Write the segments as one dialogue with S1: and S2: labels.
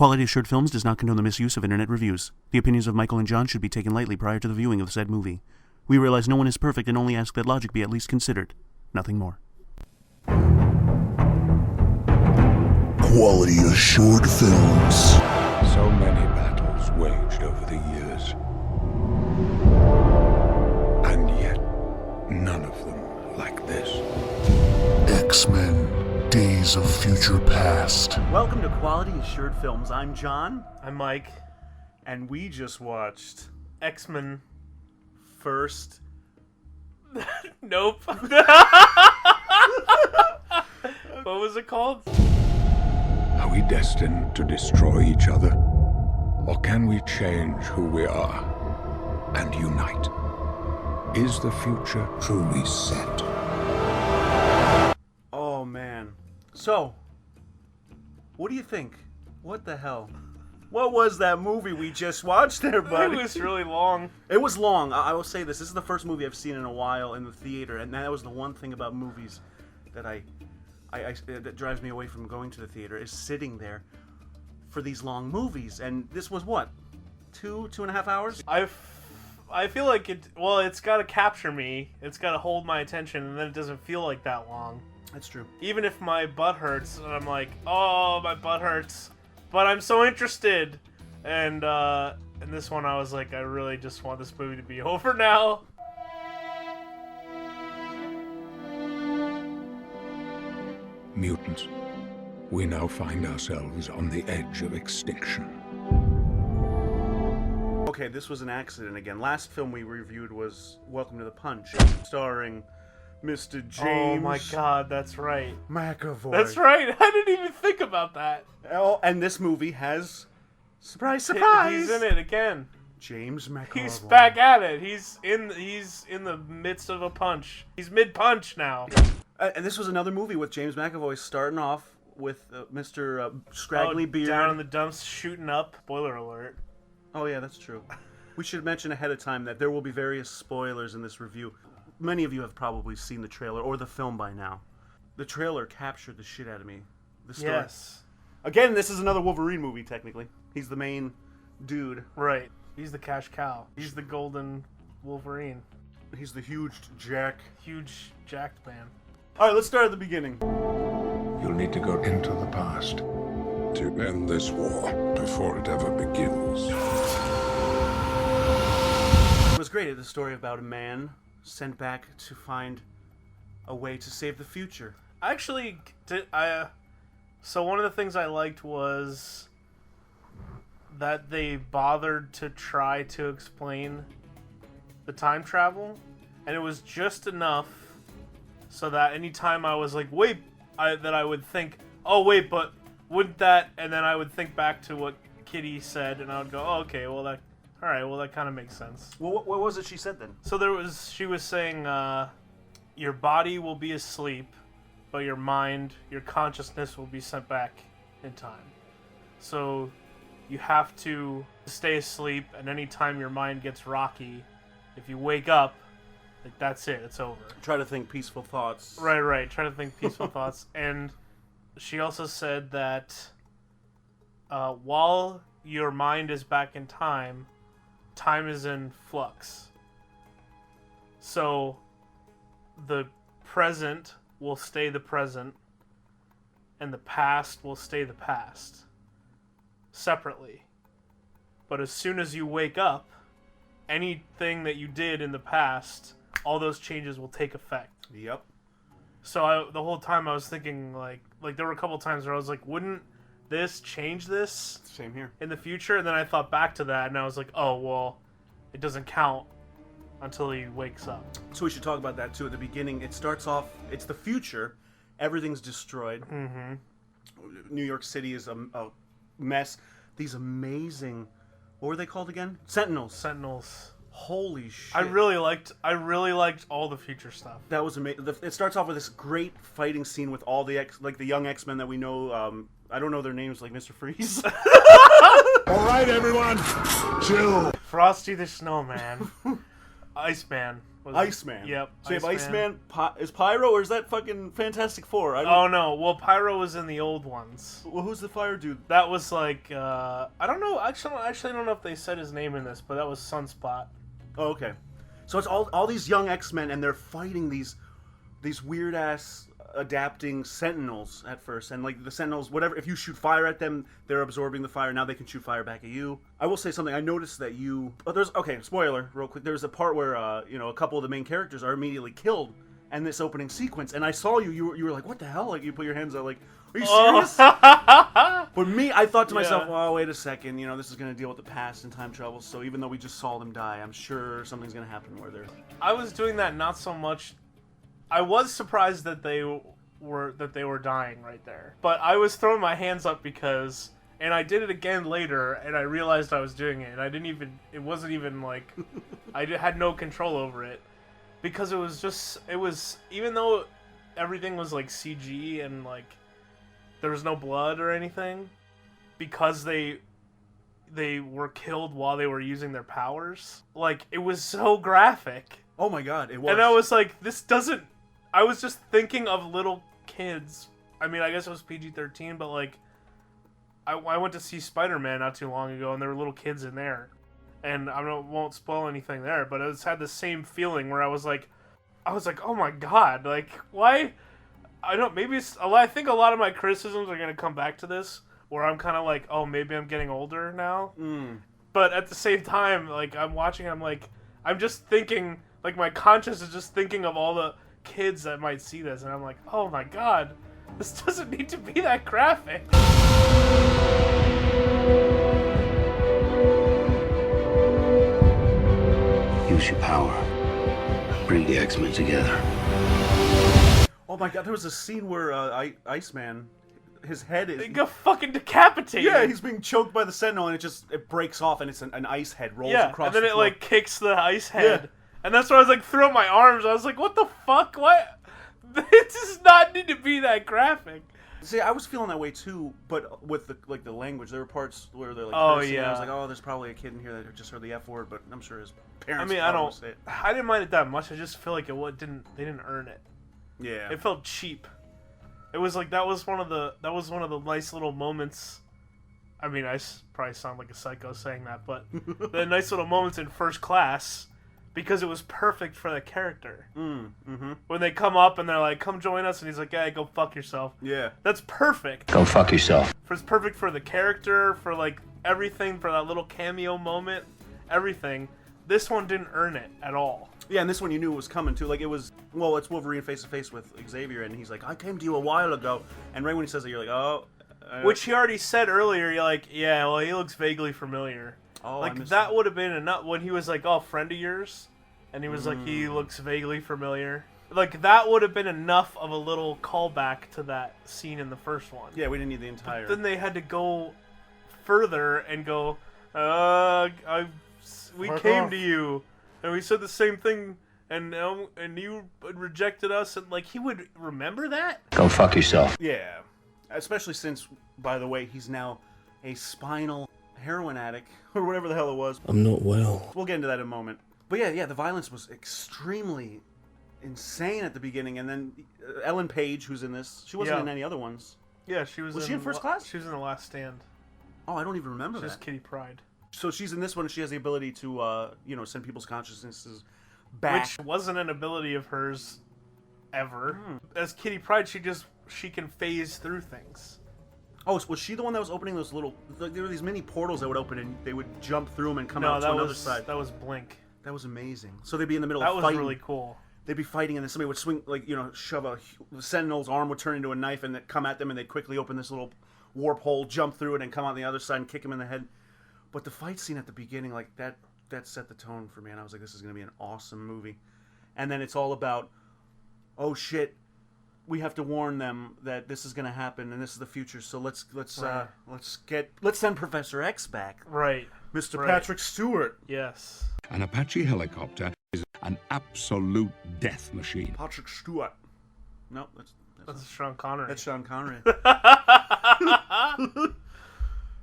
S1: Quality Assured Films does not condone the misuse of internet reviews. The opinions of Michael and John should be taken lightly prior to the viewing of said movie. We realize no one is perfect and only ask that logic be at least considered. Nothing more.
S2: Quality Assured Films.
S3: So many battles waged over the years. And yet, none of them like this.
S2: X-Men, Days of Future Past.
S1: Welcome to Quality Assured Films. I'm John.
S4: I'm Mike.
S1: And we just watched
S4: X-Men.
S1: First.
S4: Nope. What was it called?
S3: Are we destined to destroy each other? Or can we change who we are and unite? Is the future truly set?
S1: Oh, man. So, what do you think? What the hell? What was that movie we just watched there, buddy?
S4: It was really long.
S1: It was long. I will say this. This is the first movie I've seen in a while in the theater, and that was the one thing about movies that that drives me away from going to the theater, is sitting there for these long movies. And this was what? 2.5 hours?
S4: I feel like it's got to capture me. It's got to hold my attention, and then it doesn't feel like that long.
S1: That's true.
S4: Even if my butt hurts, and I'm like, oh, my butt hurts, but I'm so interested. And in this one, I was like, I really just want this movie to be over now.
S3: Mutants, we now find ourselves on the edge of extinction.
S1: Okay, this was an accident again. Last film we reviewed was Welcome to the Punch, starring Mr. James.
S4: Oh my God, that's right.
S1: McAvoy.
S4: That's right. I didn't even think about that.
S1: Oh, and this movie has, surprise, surprise,
S4: He's in it again.
S1: James McAvoy.
S4: He's back at it. He's in the midst of a punch. He's mid-punch now.
S1: And this was another movie with James McAvoy starting off with Mr. Scraggly Beard.
S4: Down in the dumps, shooting up. Spoiler alert.
S1: Oh yeah, that's true. We should mention ahead of time that there will be various spoilers in this review. Many of you have probably seen the trailer or the film by now. The trailer captured the shit out of me. The story.
S4: Yes.
S1: Again, this is another Wolverine movie, technically. He's the main dude.
S4: Right. He's the cash cow. He's the golden Wolverine.
S1: He's the huge Jack.
S4: Huge jacked man.
S1: Alright, let's start at the beginning.
S3: You'll need to go into the past to end this war before it ever begins.
S1: It was great. It's a story about a man sent back to find a way to save the future.
S4: Actually, so one of the things I liked was that they bothered to try to explain the time travel, and it was just enough so that anytime I was like, wait, that I would think, oh wait, but wouldn't that, and then I would think back to what Kitty said, and I would go, oh, okay, well that kind of makes sense.
S1: Well, what was it she said then?
S4: So she was saying, your body will be asleep, but your mind, your consciousness will be sent back in time. So you have to stay asleep, and anytime your mind gets rocky, if you wake up, like that's it, it's over.
S1: Try to think peaceful thoughts.
S4: Right. Try to think peaceful thoughts. And she also said that while your mind is back in time, time is in flux. So the present will stay the present, and the past will stay the past, separately. But as soon as you wake up, anything that you did in the past, all those changes will take effect.
S1: Yep.
S4: So the whole time I was thinking, like there were a couple times where I was like, wouldn't this change this?
S1: Same here.
S4: In the future? And then I thought back to that, and I was like, oh, well, it doesn't count until he wakes up.
S1: So we should talk about that, too. At the beginning, it starts off, it's the future. Everything's destroyed.
S4: Mm-hmm.
S1: New York City is a mess. These amazing, what were they called again? Sentinels. Holy shit.
S4: I really liked all the future stuff.
S1: That was amazing. It starts off with this great fighting scene with all the the young X-Men that we know. I don't know their names, like Mr. Freeze.
S2: All right, everyone, chill.
S4: Frosty the Snowman. Iceman.
S1: Iceman.
S4: Yep.
S1: So you have Iceman. Is Pyro, or is that fucking Fantastic Four?
S4: Oh no. Well, Pyro was in the old ones.
S1: Well, who's the fire dude?
S4: That was like I don't know. Actually, I don't know if they said his name in this, but that was Sunspot.
S1: Oh, okay. So it's all these young X-Men, and they're fighting these weird ass adapting Sentinels at first, and like the Sentinels, whatever. If you shoot fire at them, they're absorbing the fire. Now they can shoot fire back at you. I will say something. I noticed that spoiler, real quick. There's a part where a couple of the main characters are immediately killed in this opening sequence, and I saw you. You were like, what the hell? Like you put your hands out, like, are you serious? But me, I thought to myself, oh, wait a second. This is gonna deal with the past and time travel. So even though we just saw them die, I'm sure something's gonna happen where they're.
S4: I was doing that not so much. I was surprised that they were dying right there, but I was throwing my hands up because, and I did it again later, and I realized I was doing it, and it wasn't even like, I had no control over it, because it was even though everything was like CG and like there was no blood or anything, because they were killed while they were using their powers, like it was so graphic.
S1: Oh my god, it was.
S4: And I was like, I was just thinking of little kids. I mean, I guess it was PG-13, but like, I went to see Spider-Man not too long ago, and there were little kids in there. And won't spoil anything there, but it had the same feeling where I was like, oh my god, like, why? I don't, maybe I think a lot of my criticisms are going to come back to this, where I'm kind of like, oh, maybe I'm getting older now. But at the same time, like, I'm watching, I'm like, I'm just thinking, like, my conscience is just thinking of all the kids that might see this, and I'm like, oh my god, this doesn't need to be that graphic.
S5: Use your power. Bring the X-Men together.
S1: Oh my god, there was a scene where Iceman, his head is...
S4: They got fucking decapitated.
S1: Yeah, he's being choked by the Sentinel, and it breaks off, and it's an ice head rolls across the floor.
S4: And then it like kicks the ice head. Yeah. And that's why I was like, threw up my arms. I was like, what the fuck? What? It does not need to be that graphic.
S1: See, I was feeling that way too, but with the language, there were parts where they're like,
S4: oh
S1: cursing,
S4: yeah.
S1: And I was like, oh, there's probably a kid in here that just heard the F word, but I'm sure his parents.
S4: I mean, I didn't mind it that much. I just feel like they didn't earn it.
S1: Yeah.
S4: It felt cheap. It was like that was one of the nice little moments. I mean, I probably sound like a psycho saying that, but the nice little moments in First Class. Because it was perfect for the character. When they come up and they're like, come join us, and he's like, yeah, go fuck yourself.
S1: Yeah.
S4: That's perfect.
S5: Go fuck yourself.
S4: It's perfect for the character, for like everything, for that little cameo moment, everything. This one didn't earn it at all.
S1: Yeah, and this one you knew it was coming too. Like it was, well, it's Wolverine face to face with Xavier, and he's like, I came to you a while ago. And right when he says that, you're like, oh.
S4: Which he already said earlier, you're like, yeah, well, he looks vaguely familiar.
S1: Oh,
S4: like, that would have been enough when he was like, oh, friend of yours? And he was like, he looks vaguely familiar. Like, that would have been enough of a little callback to that scene in the first one.
S1: Yeah, we didn't need the entire...
S4: But then they had to go further and go, we came to you, and we said the same thing, and you rejected us, and, like, he would remember that?
S5: Go fuck yourself.
S1: Yeah. Especially since, by the way, he's now a spinal heroin addict, or whatever the hell it was.
S5: I'm not well.
S1: We'll get into that in a moment. But yeah, the violence was extremely insane at the beginning, and then Ellen Page, who's in this, she wasn't in any other ones.
S4: Yeah, she was.
S1: Was she in First Class?
S4: She was in The Last Stand.
S1: Oh, I don't even remember
S4: She's
S1: that.
S4: Kitty Pryde.
S1: So she's in this one. She has the ability to, send people's consciousnesses back.
S4: Which wasn't an ability of hers ever. As Kitty Pryde, she can phase through things.
S1: Oh, was she the one that was opening those little? There were these mini portals that would open, and they would jump through them and come out to another side.
S4: That was Blink.
S1: That was amazing. So they'd be in the middle
S4: of
S1: fighting.
S4: That was really cool.
S1: They'd be fighting, and then somebody would swing, shove the Sentinel's arm would turn into a knife, and they'd come at them, and they'd quickly open this little warp hole, jump through it, and come out the other side and kick him in the head. But the fight scene at the beginning, like, that set the tone for me, and I was like, this is going to be an awesome movie. And then it's all about, oh shit, we have to warn them that this is going to happen, and this is the future, so let's send Professor X back.
S4: Right.
S1: Mr. Patrick Stewart.
S4: Yes.
S3: An Apache helicopter is an absolute death machine.
S1: Patrick Stewart. No,
S4: that's Sean Connery.
S1: That's Sean Connery.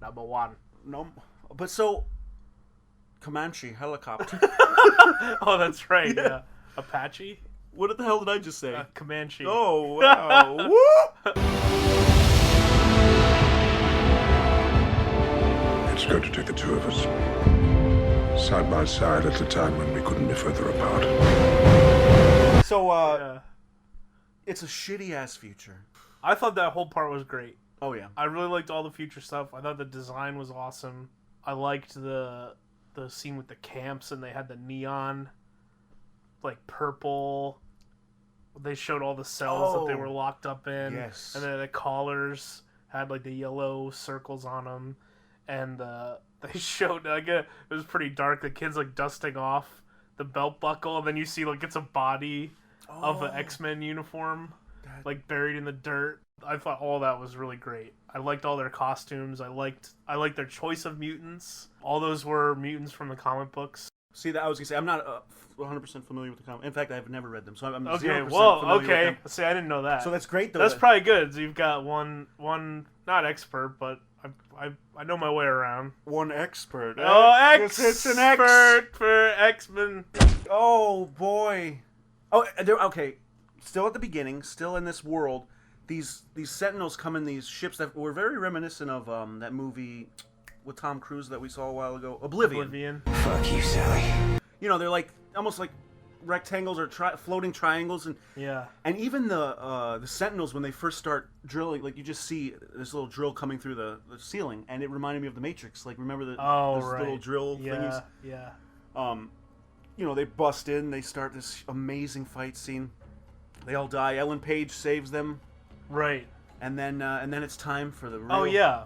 S4: Number one.
S1: No, but so Comanche helicopter.
S4: Oh, that's right. Yeah. Apache?
S1: What the hell did I just say?
S4: Comanche.
S1: Oh, wow. Woo!
S3: It's going to take the two of us, side by side at a time when we couldn't be further apart.
S1: So,
S4: Yeah.
S1: it's a shitty-ass future.
S4: I thought that whole part was great.
S1: Oh, yeah.
S4: I really liked all the future stuff. I thought the design was awesome. I liked the scene with the camps, and they had the neon, like, purple. They showed all the cells that they were locked up in.
S1: Yes.
S4: And then the collars had, like, the yellow circles on them. And they showed, like, it was pretty dark. The kid's, like, dusting off the belt buckle, and then you see, like, it's a body of an X-Men uniform, like, buried in the dirt. I thought all that was really great. I liked all their costumes. I liked their choice of mutants. All those were mutants from the comic books.
S1: See, that I was gonna say, I'm not 100% familiar with the comic. In fact, I've never read them, so I'm
S4: Okay,
S1: 0%
S4: well,
S1: familiar with
S4: okay.
S1: them.
S4: See, I didn't know that.
S1: So that's great, though.
S4: That's probably good. So you've got one not expert, but I know my way around.
S1: one expert.
S4: Oh,
S1: It's an X.
S4: expert for X-Men.
S1: Oh boy. Oh, okay. Still at the beginning, still in this world. These Sentinels come in these ships that were very reminiscent of that movie with Tom Cruise that we saw a while ago, Oblivion.
S5: Fuck you, Sally.
S1: You know, they're like almost like rectangles or floating triangles, and
S4: Yeah.
S1: even the Sentinels when they first start drilling, like you just see this little drill coming through the ceiling, and it reminded me of the Matrix. Like remember those
S4: right.
S1: little drill thingies?
S4: Yeah.
S1: You know, they bust in, they start this amazing fight scene. They all die. Ellen Page saves them.
S4: Right.
S1: And then it's time for the real...
S4: Oh yeah.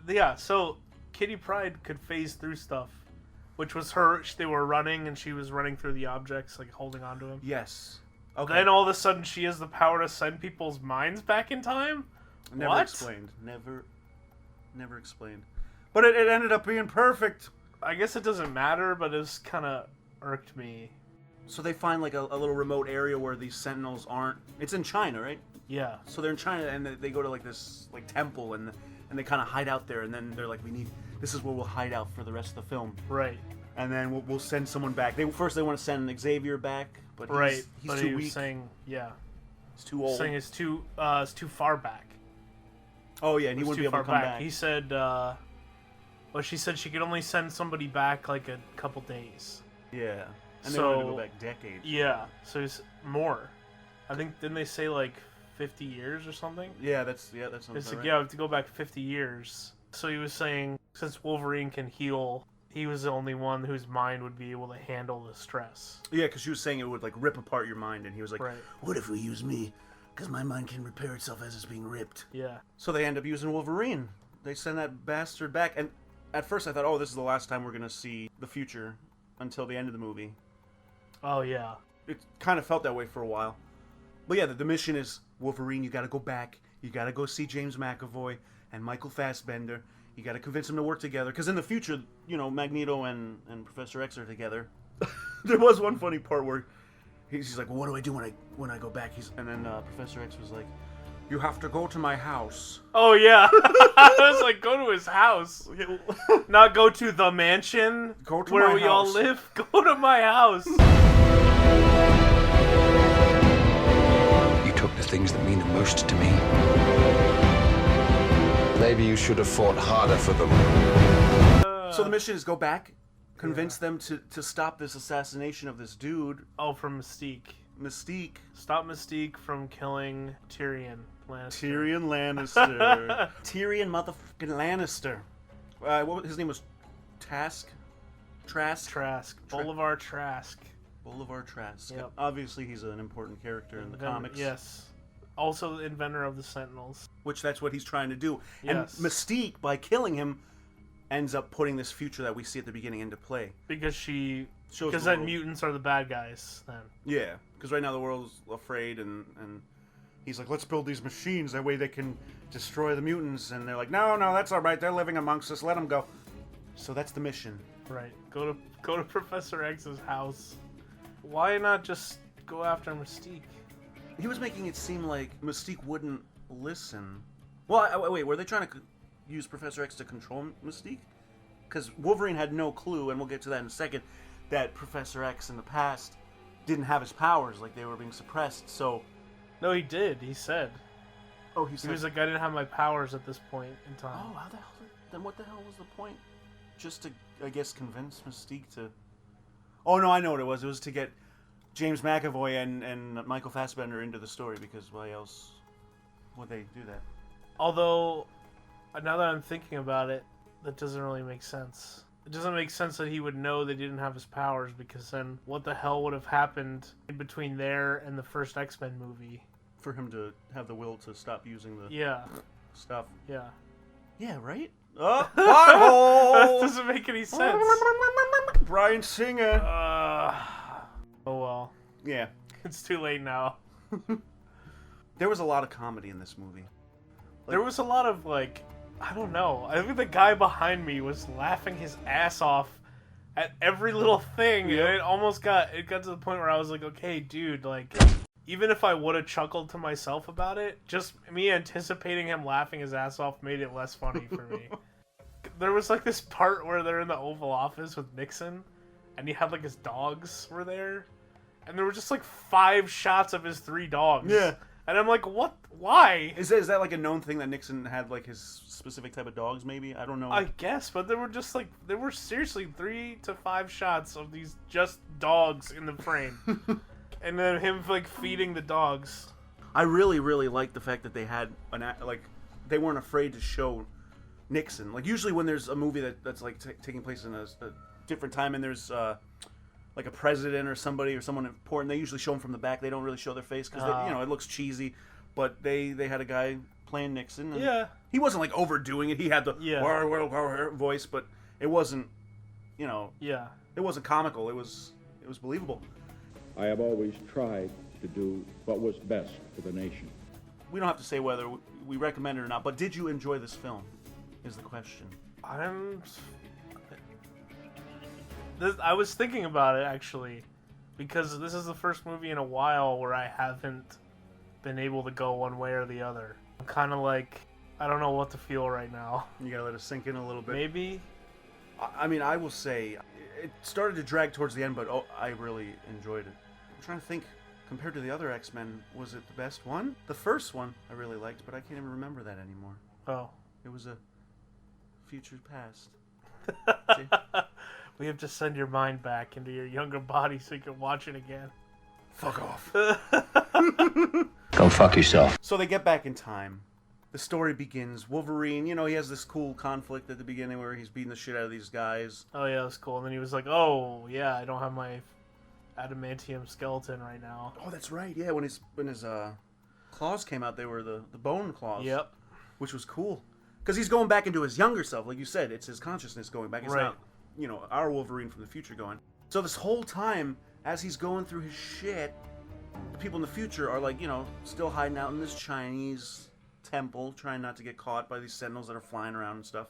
S4: Yeah. So Kitty Pryde could phase through stuff, which was her. They were running, and she was running through the objects, like holding onto them.
S1: Yes. Okay.
S4: Then all of a sudden, she has the power to send people's minds back in time.
S1: Never
S4: What?
S1: explained. Never explained. But it ended up being perfect.
S4: I guess it doesn't matter, but it's kind of irked me.
S1: So they find like a little remote area where these Sentinels aren't. It's in China, right?
S4: Yeah.
S1: So they're in China, and they go to like this like temple, and they kind of hide out there, and then they're like, this is where we'll hide out for the rest of the film.
S4: Right.
S1: And then we'll send someone back. They want to send Xavier back, but he's
S4: but
S1: too
S4: he was
S1: weak.
S4: saying, yeah.
S1: He's too old.
S4: Saying it's too far back.
S1: Oh yeah, and he
S4: It's
S1: wouldn't be
S4: too
S1: able
S4: far
S1: to come
S4: back.
S1: back.
S4: He said, well, she said she could only send somebody back like a couple days.
S1: Yeah, and they
S4: So-
S1: wanted to go back decades.
S4: Yeah. So it's more. I think didn't they say like 50 years or something?
S1: Yeah, that's
S4: It's
S1: right.
S4: like, yeah, we have to go back 50 years. So he was saying, since Wolverine can heal, he was the only one whose mind would be able to handle the stress.
S1: Yeah, because she was saying it would like rip apart your mind, and he was like,
S4: Right.
S1: "What if we use me? Because my mind can repair itself as it's being ripped."
S4: Yeah.
S1: So they end up using Wolverine. They send that bastard back, and at first I thought, "Oh, this is the last time we're gonna see the future," until the end of the movie.
S4: Oh, yeah.
S1: It kind of felt that way for a while. But yeah, the mission is Wolverine. You got to go back. You got to go see James McAvoy and Michael Fassbender. You got to convince them to work together. Because in the future, you know, Magneto and Professor X are together. There was one funny part where he's like, "Well, what do I do when I go back?" And then Professor X was like, "You have to go to my house."
S4: Oh, yeah. I was like, go to his house. Not go to the mansion
S1: Go to
S4: where
S1: my
S4: we all
S1: house.
S4: live. Go to my house.
S5: You took the things that mean the most to me. Maybe you should have fought harder for them.
S1: So the mission is go back, convince them to stop this assassination of this dude,
S4: Oh, from Mystique.
S1: Mystique.
S4: Stop Mystique from killing Tyrion Lannister.
S1: Tyrion Lannister. Tyrion motherfucking Lannister. His name was Trask.
S4: Trask. Bolivar Trask.
S1: Bolivar Trask.
S4: Yep.
S1: Obviously, he's an important character in the comics.
S4: Yes. Also the inventor of the Sentinels.
S1: Which that's what he's trying to do.
S4: Yes.
S1: And Mystique, by killing him, ends up putting this future that we see at the beginning into play.
S4: Because
S1: Shows
S4: because
S1: the
S4: then
S1: world.
S4: mutants are the bad guys then.
S1: Yeah, because right now the world's afraid, and he's like, let's build these machines, that way they can destroy the mutants. And they're like, no, that's all right, they're living amongst us, let them go. So that's the mission.
S4: Right. Go to Professor X's house. Why not just go after Mystique?
S1: He was making it seem like Mystique wouldn't listen. Well, wait, were they trying to use Professor X to control Mystique? because Wolverine had no clue, and we'll get to that in a second, that Professor X in the past didn't have his powers, like they were being suppressed. So,
S4: No, he did. He said.
S1: oh, he
S4: He
S1: said,
S4: was like, I didn't have my powers at this point in time.
S1: oh, how the hell? Then what the hell was the point? Just to, I guess, convince Mystique to. Oh no, I know what it was. It was to get James McAvoy and Michael Fassbender into the story, because why else would they do that?
S4: Although, now that I'm thinking about it, that doesn't really make sense. It doesn't make sense that he would know they didn't have his powers, because then what the hell would have happened in between there and the first X-Men movie?
S1: For him to have the will to stop using the
S4: Yeah,
S1: stuff.
S4: yeah.
S1: Yeah, right? Oh, pothole!
S4: That doesn't make any sense.
S1: Bryan Singer.
S4: Oh well.
S1: Yeah.
S4: It's too late now.
S1: There was a lot of comedy in this movie.
S4: There was a lot of, like, I don't know. I think the guy behind me was laughing his ass off at every little thing.
S1: Yeah.
S4: And it got to the point where I was like, okay, dude, like, even if I would have chuckled to myself about it, just me anticipating him laughing his ass off made it less funny for me. There was, like, this part where they're in the Oval Office with Nixon, and he had, like, his dogs were there, and there were just, like, 5 shots of his 3 dogs.
S1: Yeah.
S4: And I'm like, what? Why?
S1: Is that like a known thing that Nixon had, like, his specific type of dogs, maybe? I don't know.
S4: I guess, but there were seriously 3 to 5 shots of these just dogs in the frame. And then him, like, feeding the dogs.
S1: I really, really like the fact that they had they weren't afraid to show Nixon. Like, usually when there's a movie that's like taking place in a different time, and there's like a president or someone important, they usually show them from the back. They don't really show their face because it looks cheesy. But they had a guy playing Nixon. And
S4: Yeah.
S1: he wasn't like overdoing it. He had the voice, but it wasn't,
S4: Yeah.
S1: it wasn't comical. It was believable.
S6: I have always tried to do what was best for the nation.
S1: We don't have to say whether we recommend it or not, but did you enjoy this film? Is the question.
S4: I was thinking about it, actually, because this is the first movie in a while where I haven't been able to go one way or the other. I'm kind of like, I don't know what to feel right now.
S1: You gotta let it sink in a little bit.
S4: Maybe?
S1: I mean, I will say, it started to drag towards the end, but I really enjoyed it. I'm trying to think, compared to the other X-Men, was it the best one? The first one I really liked, but I can't even remember that anymore.
S4: Oh.
S1: It was a future past.
S4: We have to send your mind back into your younger body so you can watch it again.
S1: Fuck off.
S5: Go fuck yourself.
S1: So they get back in time. The story begins. Wolverine, he has this cool conflict at the beginning where he's beating the shit out of these guys.
S4: Oh yeah, that's cool. And then he was like, oh yeah, I don't have my adamantium skeleton right now.
S1: Oh, that's right. Yeah, when his claws came out, they were the bone claws.
S4: Yep.
S1: Which was cool. Because he's going back into his younger self. Like you said, it's his consciousness going back. It's
S4: Right.
S1: not, our Wolverine from the future going. So this whole time, as he's going through his shit, the people in the future are like, still hiding out in this Chinese temple, trying not to get caught by these sentinels that are flying around and stuff.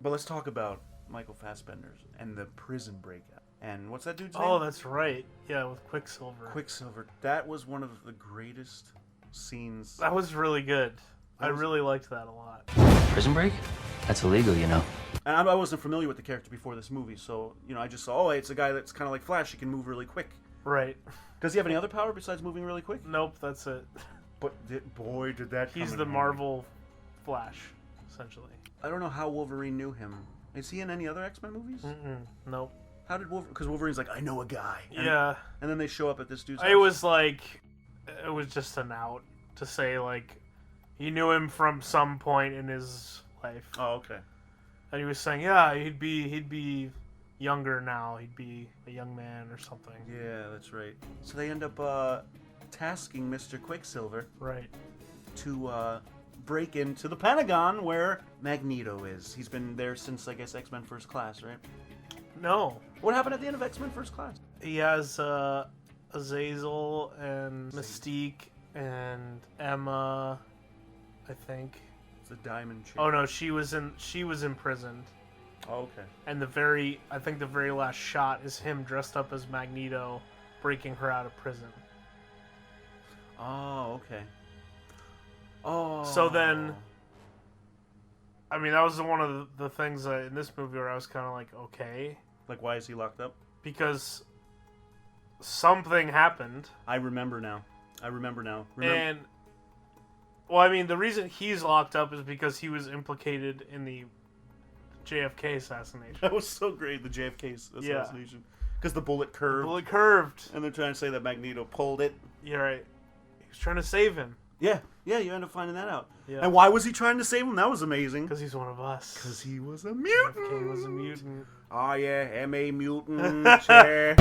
S1: But let's talk about Michael Fassbender's and the prison breakout. And what's that dude's name?
S4: Oh, that's right. Yeah, with Quicksilver.
S1: Quicksilver. That was one of the greatest scenes.
S4: That was really good. I really liked that a lot.
S5: Prison break? That's illegal, you know.
S1: And I wasn't familiar with the character before this movie, so, I just saw, it's a guy that's kind of like Flash. He can move really quick.
S4: Right.
S1: Does he have any other power besides moving really quick?
S4: Nope, that's it.
S1: But, did that come
S4: He's
S1: in
S4: the
S1: handy.
S4: Marvel Flash, essentially.
S1: I don't know how Wolverine knew him. Is he in any other X-Men movies?
S4: Nope.
S1: How did Wolverine... Because Wolverine's like, I know a guy.
S4: Yeah.
S1: And then they show up at this dude's
S4: It
S1: house.
S4: it was just an out to say, like, he knew him from some point in his life.
S1: Oh, okay.
S4: And he was saying, yeah, he'd be younger now. He'd be a young man or something.
S1: Yeah, that's right. So they end up tasking Mr. Quicksilver
S4: Right.
S1: to break into the Pentagon where Magneto is. He's been there since, I guess, X-Men First Class, right?
S4: No.
S1: What happened at the end of X-Men First Class?
S4: He has Azazel and Mystique and Emma, I think.
S1: It's a diamond chain.
S4: Oh no, she was imprisoned.
S1: Oh, okay.
S4: And I think the very last shot is him dressed up as Magneto breaking her out of prison.
S1: Oh, okay. Oh.
S4: So then I mean, that was one of the things in this movie where I was kind of like, okay.
S1: Like, why is he locked up?
S4: Because something happened.
S1: I remember now.
S4: And, well, I mean, the reason he's locked up is because he was implicated in the JFK assassination.
S1: That was so great, the JFK assassination. Because the bullet curved.
S4: The bullet curved.
S1: And they're trying to say that Magneto pulled it.
S4: You're right. He was trying to save him.
S1: Yeah, you end up finding that out.
S4: Yeah.
S1: And why was he trying to save him? That was amazing.
S4: Because he's one of us.
S1: Because he was a mutant.
S4: JFK was a mutant.
S1: Oh, yeah, M.A. mutant. Chair.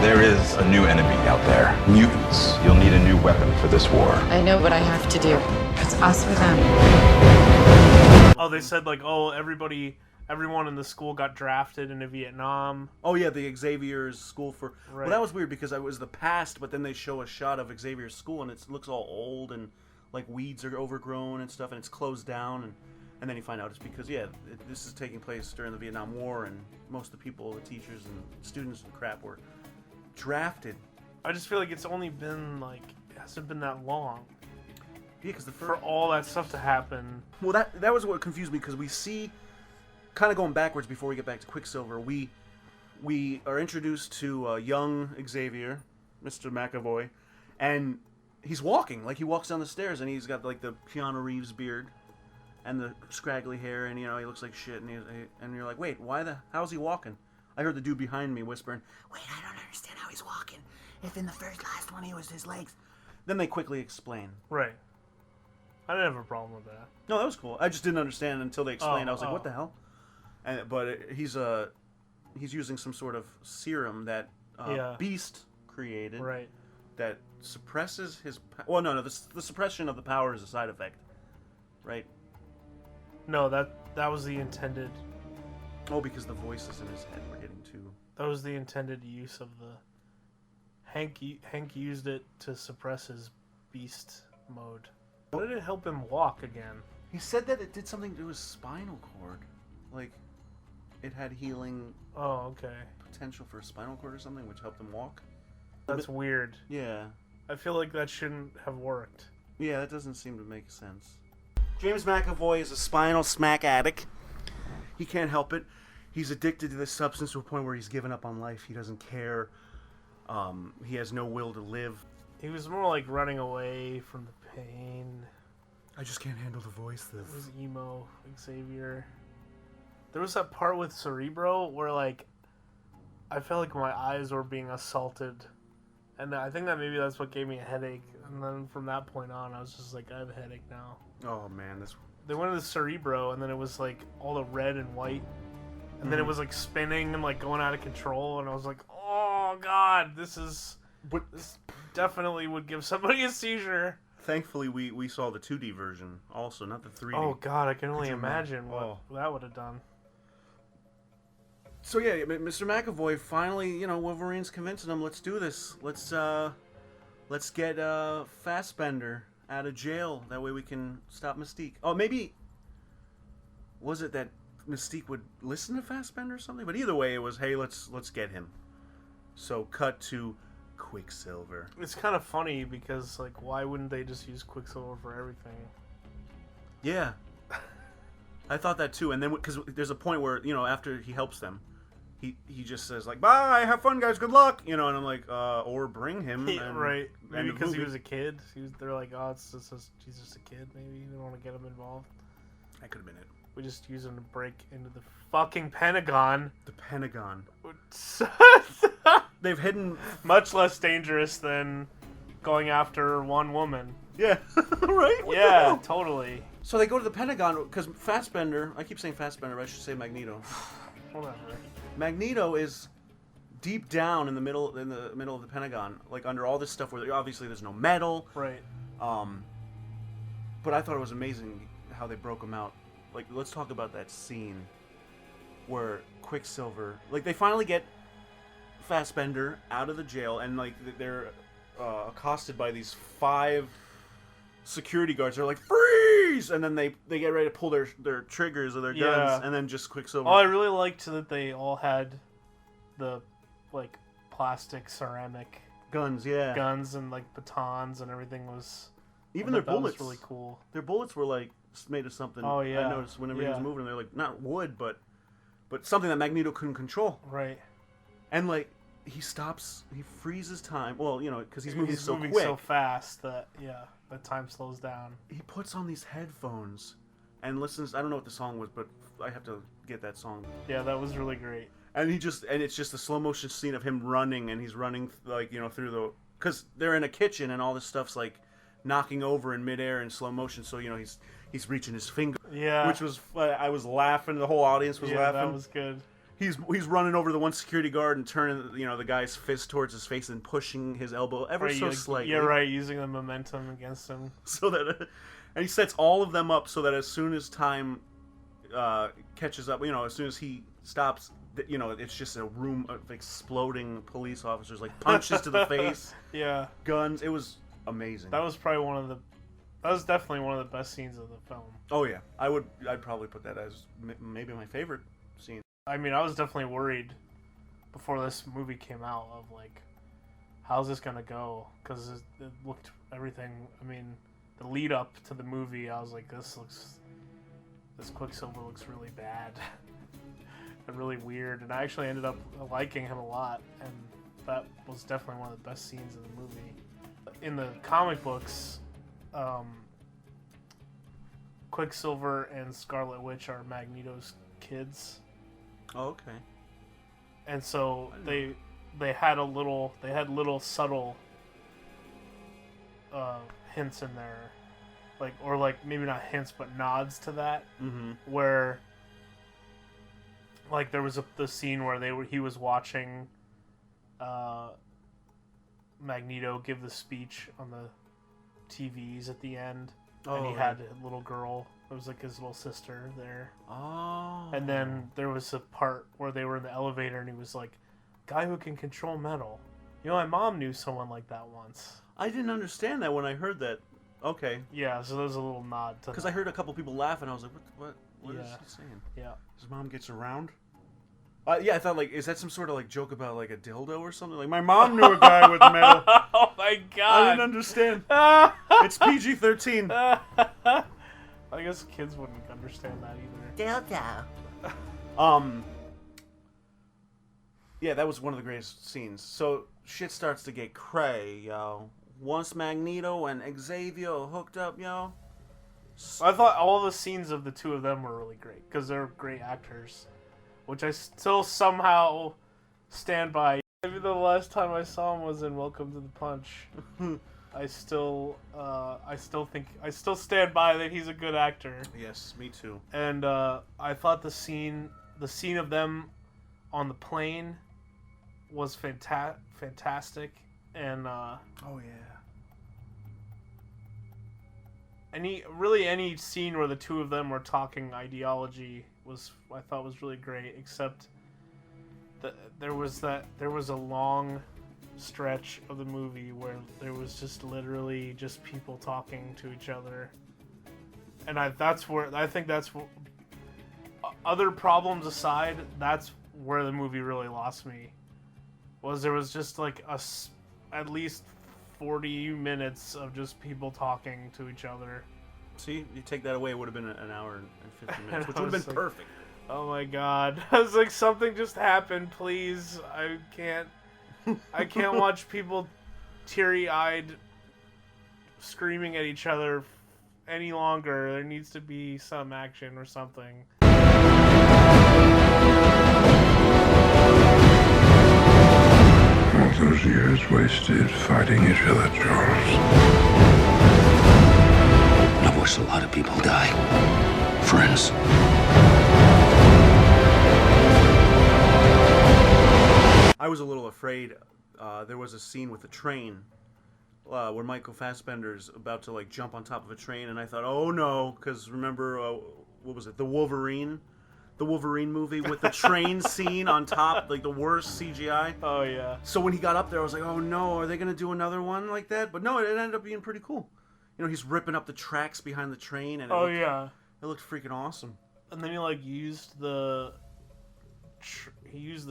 S7: There is a new enemy out there. Mutants. You'll need a new weapon for this war.
S8: I know what I have to do. It's us or them.
S4: Oh, they said, like, everyone in the school got drafted into Vietnam.
S1: Oh, yeah, the Xavier's school for...
S4: Right.
S1: Well, that was weird because it was the past, but then they show a shot of Xavier's school, and it looks all old, and, like, weeds are overgrown and stuff, and it's closed down, and then you find out it's because, this is taking place during the Vietnam War, and most of the people, the teachers and students and crap were drafted.
S4: I just feel like it's only been, like, it hasn't been that long.
S1: Yeah, because
S4: for all that stuff to happen.
S1: Well, that was what confused me, because we see, kind of going backwards before we get back to Quicksilver, we are introduced to young Xavier, Mr. McAvoy, and he's walking. Like, he walks down the stairs, and he's got, like, the Keanu Reeves beard and the scraggly hair, and, he looks like shit, and you're like, wait, how's he walking? I heard the dude behind me whispering, wait, I don't understand how he's walking. If in the last one he was his legs. Then they quickly explain.
S4: Right. I didn't have a problem with that.
S1: No, that was cool. I just didn't understand until they explained. I was like, what the hell? But he's using some sort of serum that Beast created.
S4: Right.
S1: That suppresses his... Well, no. The suppression of the power is a side effect. Right?
S4: No, that was the intended...
S1: Oh, because the voices in his head were getting too...
S4: That was the intended use of the... Hank used it to suppress his Beast mode. Why did it help him walk again?
S1: He said that it did something to his spinal cord. Like, it had healing...
S4: Oh, okay.
S1: Potential for a spinal cord or something, which helped him walk.
S4: That's weird.
S1: Yeah.
S4: I feel like that shouldn't have worked.
S1: Yeah, that doesn't seem to make sense. James McAvoy is a spinal smack addict. He can't help it. He's addicted to this substance to a point where he's given up on life. He doesn't care. He has no will to live.
S4: He was more like running away from the pain.
S1: I just can't handle the voice.
S4: It was emo Xavier. There was that part with Cerebro where, like, I felt like my eyes were being assaulted. And I think that maybe that's what gave me a headache. And then from that point on, I was just like, I have a headache now.
S1: Oh, man.
S4: They went to the Cerebro, and then it was, like, all the red and white. And then it was, like, spinning and, like, going out of control. And I was like, oh, God, this definitely would give somebody a seizure.
S1: Thankfully, we saw the 2D version also, not the 3D.
S4: Oh, God, I can only imagine what that would have done.
S1: So, yeah, Mr. McAvoy finally, Wolverine's convincing him, let's do this. Let's get Fassbender out of jail. That way we can stop Mystique. Oh, maybe... Was it that Mystique would listen to Fassbender or something? But either way, it was, hey, let's get him. So, cut to Quicksilver.
S4: It's kind of funny because, like, why wouldn't they just use Quicksilver for everything?
S1: Yeah. I thought that too. And then, because there's a point where, after he helps them, he just says, like, bye, have fun, guys, good luck. And I'm like, or bring him.
S4: Right. Maybe because he was a kid. They're like, oh, he's just a kid, maybe. They don't want to get him involved.
S1: That could have been it.
S4: We just use him to break into the fucking Pentagon.
S1: The Pentagon. They've hidden...
S4: Much less dangerous than going after one woman.
S1: Yeah. Right? What
S4: yeah, totally.
S1: So they go to the Pentagon, because Fassbender... I keep saying Fassbender, but I should say Magneto.
S4: Whatever.
S1: Magneto is deep down in the middle of the Pentagon, like under all this stuff where obviously there's no metal.
S4: Right.
S1: But I thought it was amazing how they broke him out. Like, let's talk about that scene where Quicksilver, like, they finally get Fassbender out of the jail, and like they're accosted by these 5 security guards. They're like, freeze! And then they get ready to pull their triggers of their guns, and then just Quicksilver.
S4: Oh, I really liked that they all had the, like, plastic ceramic
S1: guns,
S4: guns and, like, batons and everything was...
S1: Even their bullets.
S4: That was really cool.
S1: Their bullets were, like, made of something.
S4: Oh, yeah.
S1: I noticed whenever he was
S4: Yeah.
S1: moving, they're like not wood, but something that Magneto couldn't control.
S4: Right.
S1: And like he stops, he freezes time. Well, you know, because he's moving so
S4: moving
S1: quick.
S4: so fast that the time slows down.
S1: He puts on these headphones and listens. I don't know what the song was, but I have to get that song.
S4: Yeah, that was really great.
S1: And it's just a slow motion scene of him running, and he's running like, you know, through the, because they're in a kitchen and all this stuff's like knocking over in midair in slow motion. So, you know, he's reaching his finger.
S4: Yeah.
S1: Which was, I was laughing. The whole audience was laughing.
S4: That was good.
S1: He's running over the one security guard and turning, you know, the guy's fist towards his face and pushing his elbow ever so slightly.
S4: Yeah, right. Using the momentum against him.
S1: So that, and he sets all of them up so that as soon as time catches up, you know, as soon as he stops, you know, it's just a room of exploding police officers, like punches to the face,
S4: Yeah,
S1: guns. It was amazing.
S4: that was probably that was definitely one of the best scenes of the film.
S1: Oh yeah, I'd probably put that as maybe my favorite scene.
S4: I mean, I was definitely worried before this movie came out of like, how's this gonna go? Because it looked everything. I mean, the lead up to the movie, I was like, this Quicksilver looks really bad. And really weird, and I actually ended up liking him a lot, and that was definitely one of the best scenes in the movie. In the comic books, Quicksilver and Scarlet Witch are Magneto's kids,
S1: Oh, okay.
S4: and so they had little subtle hints in there, like maybe not hints but nods to that, where. Like there was the scene where he was watching Magneto give the speech on the TVs at the end, and he had a little girl. It was like his little sister there.
S1: Oh.
S4: And then there was a part where they were in the elevator, and he was like, "Guy who can control metal." You know, my mom knew someone like that once.
S1: I didn't understand that when I heard that. Okay.
S4: Yeah, so there's a little nod to.
S1: Because I heard a couple people laugh, and I was like, what is
S4: Yeah.
S1: she saying?
S4: Yeah.
S1: His mom gets around? Yeah, I thought, like, is that some sort of, like, joke about, like, a dildo or something? Like, my mom knew a guy with metal.
S4: Oh my god!
S1: I didn't understand. It's PG-13.
S4: I guess kids wouldn't understand that either.
S1: Yeah, that was one of the greatest scenes. So, shit starts to get cray, yo. Once Magneto and Xavier hooked up, yo.
S4: I thought all the scenes of the two of them were really great because they're great actors, which I still somehow stand by. Maybe the last time I saw him was in Welcome to the Punch. I still stand by that he's a good actor.
S1: Yes, me too.
S4: And I thought the scene of them on the plane was fantastic. And
S1: oh yeah.
S4: Any scene where the two of them were talking ideology I thought was really great, except that there was a long stretch of the movie where there was just literally just people talking to each other, and I think that's other problems aside, that's where the movie really lost me. There was just like at least 40 minutes of just people talking to each other.
S1: See, you take that away, it would have been an hour and 50 minutes, which would have been perfect.
S4: Oh my god. I was like, something just happened, please. I can't watch people teary-eyed screaming at each other any longer. There needs to be some action or something.
S3: All those years wasted fighting each other, Charles.
S5: I've watched a lot of people die. Friends.
S1: I was a little afraid. There was a scene with a train where Michael Fassbender's about to like jump on top of a train, and I thought, oh no, because remember, what was it, the Wolverine movie with the train scene on top, like the worst CGI.
S4: Oh yeah.
S1: So when he got up there, I was like, oh no, are they gonna do another one like that? But no, it ended up being pretty cool. You know, he's ripping up the tracks behind the train, and it looked freaking awesome.
S4: And then he like used the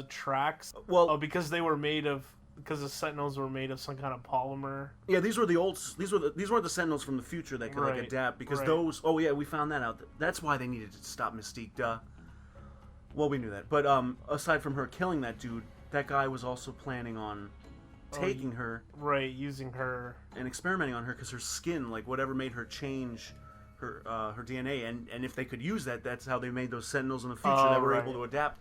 S4: tracks.
S1: Well,
S4: because they were made of because the Sentinels were made of some kind of polymer.
S1: Yeah, these were the old. These weren't the Sentinels from the future that could like
S4: Right,
S1: adapt because
S4: right.
S1: those. Oh yeah, we found that out. That's why they needed to stop Mystique. Duh. Well, we knew that, but aside from her killing that dude, that guy was also planning on taking her,
S4: Right, using her.
S1: and experimenting on her because her skin, like whatever made her change her DNA, and if they could use that, that's how they made those Sentinels in the future
S4: Oh,
S1: that were
S4: right.
S1: able to adapt.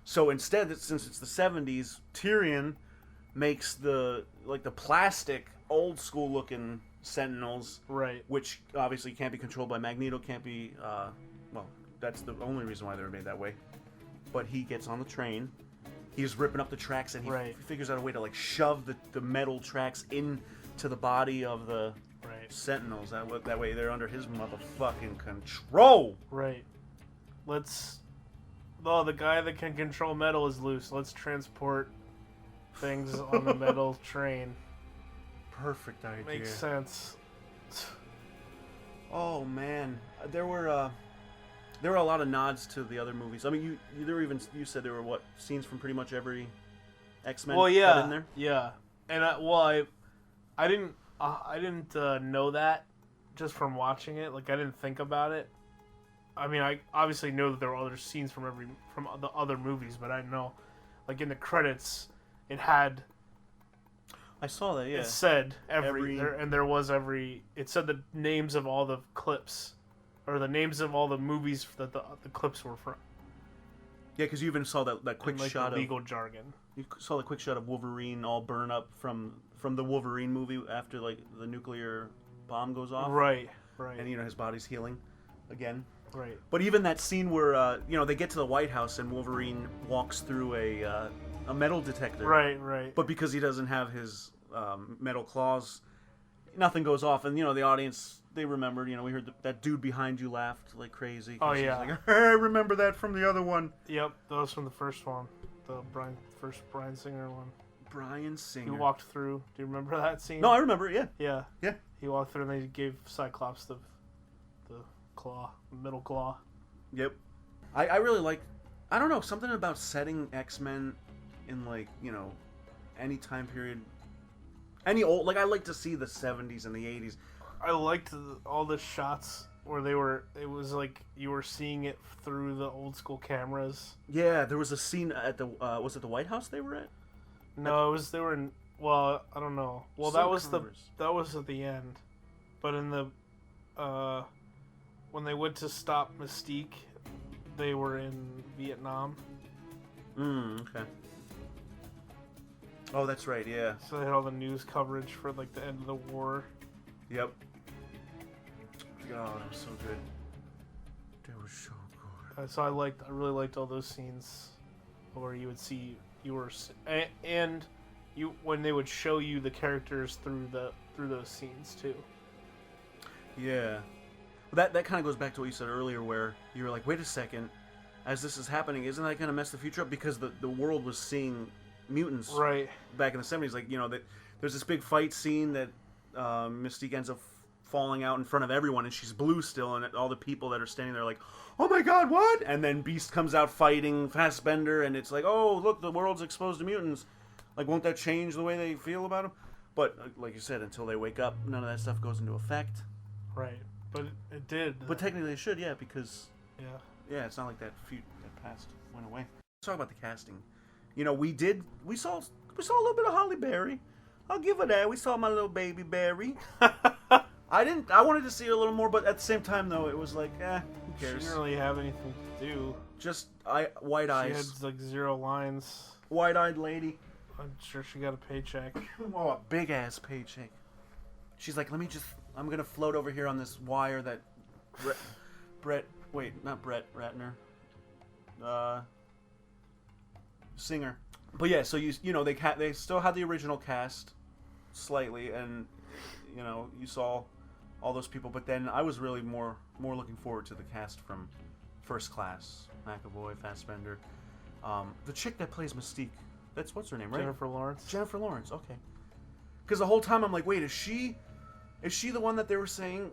S1: So instead, since it's the 70s, Tyrion makes the plastic, old school looking Sentinels,
S4: Right.
S1: which obviously can't be controlled by Magneto, can't be, well, that's the only reason why they were made that way. But he gets on the train, he's ripping up the tracks, and he
S4: Right.
S1: figures out a way to like shove the metal tracks into the body of the
S4: Right.
S1: Sentinels. That way they're under his motherfucking control.
S4: Right. The guy that can control metal is loose. Let's transport things on the metal train.
S1: Perfect idea.
S4: Makes sense.
S1: Oh man, there were a lot of nods to the other movies. I mean, you said there were what scenes from pretty much every X-Men
S4: Well,
S1: cut
S4: yeah,
S1: in there.
S4: yeah, and I didn't know that just from watching it. Like I didn't think about it. I mean, I obviously know that there were other scenes from the other movies, but I didn't know. Like in the credits, it had.
S1: I saw that. Yeah.
S4: It said
S1: Every-
S4: it said the names of all the clips, or the names of all the movies that the clips were from.
S1: Yeah, because you even saw that quick
S4: in, like,
S1: shot
S4: the
S1: of
S4: legal jargon.
S1: you saw the quick shot of Wolverine all burn up from the Wolverine movie after like the nuclear bomb goes off.
S4: Right.
S1: And his body's healing again.
S4: Right.
S1: But even that scene where they get to the White House and Wolverine walks through a metal detector.
S4: Right.
S1: But because he doesn't have his metal claws, nothing goes off. And the audience, they remembered. We heard that dude behind you laughed like crazy.
S4: Oh,
S1: 'cause he was
S4: yeah.
S1: like, I remember that from the other one.
S4: Yep, that was from the first one, the first Bryan Singer one.
S1: Bryan
S4: He
S1: Singer.
S4: walked through. Do you remember that scene?
S1: No, I remember it.
S4: Yeah.
S1: Yeah.
S4: He walked through and they gave Cyclops the claw, the middle claw.
S1: Yep. I really like. I don't know, something about setting X-Men in any time period. Any old, I like to see the 70s and the 80s.
S4: I liked all the shots where it was like you were seeing it through the old school cameras.
S1: Yeah, there was a scene at the was it the White House they were at?
S4: No, they were in, well, I don't know. Well,
S1: Some
S4: that was at the end. But in the when they went to stop Mystique, they were in Vietnam.
S1: Okay. Oh, that's right, yeah.
S4: So they had all the news coverage for the end of the war.
S1: Yep. God, it was so good. They were so good.
S4: So I really liked all those scenes where you would see when they would show you the characters through those scenes too.
S1: Yeah. Well, that kind of goes back to what you said earlier, where you were like, wait a second, as this is happening, isn't that going to mess the future up? Because the world was seeing mutants
S4: Right.
S1: back in the 70s. There's this big fight scene that Mystique ends up falling out in front of everyone, and she's blue still, and all the people that are standing there are like, oh my god, what? And then Beast comes out fighting Fassbender, and it's like, oh, look, the world's exposed to mutants. Won't that change the way they feel about them? But, like you said, until they wake up, none of that stuff goes into effect.
S4: Right. But it did.
S1: But technically it should, yeah, because...
S4: Yeah.
S1: Yeah, it's not like that past went away. Let's talk about the casting. We saw a little bit of Halle Berry. I'll give her that. We saw my little baby Berry. I wanted to see her a little more, but at the same time, though, it was like, who
S4: She
S1: cares?
S4: didn't really have anything to do.
S1: Just white eyes.
S4: She had 0 lines.
S1: White-eyed lady.
S4: I'm sure she got a paycheck.
S1: Oh, a big-ass paycheck. She's like, I'm going to float over here on this wire that not Brett Ratner. Singer. But yeah, so they still had the original cast slightly, and you saw all those people, but then I was really more looking forward to the cast from First Class. McAvoy, Fassbender, the chick that plays Mystique. What's her name, right?
S4: Jennifer Lawrence.
S1: Jennifer Lawrence. Okay. Because the whole time I'm like, wait, is she the one that they were saying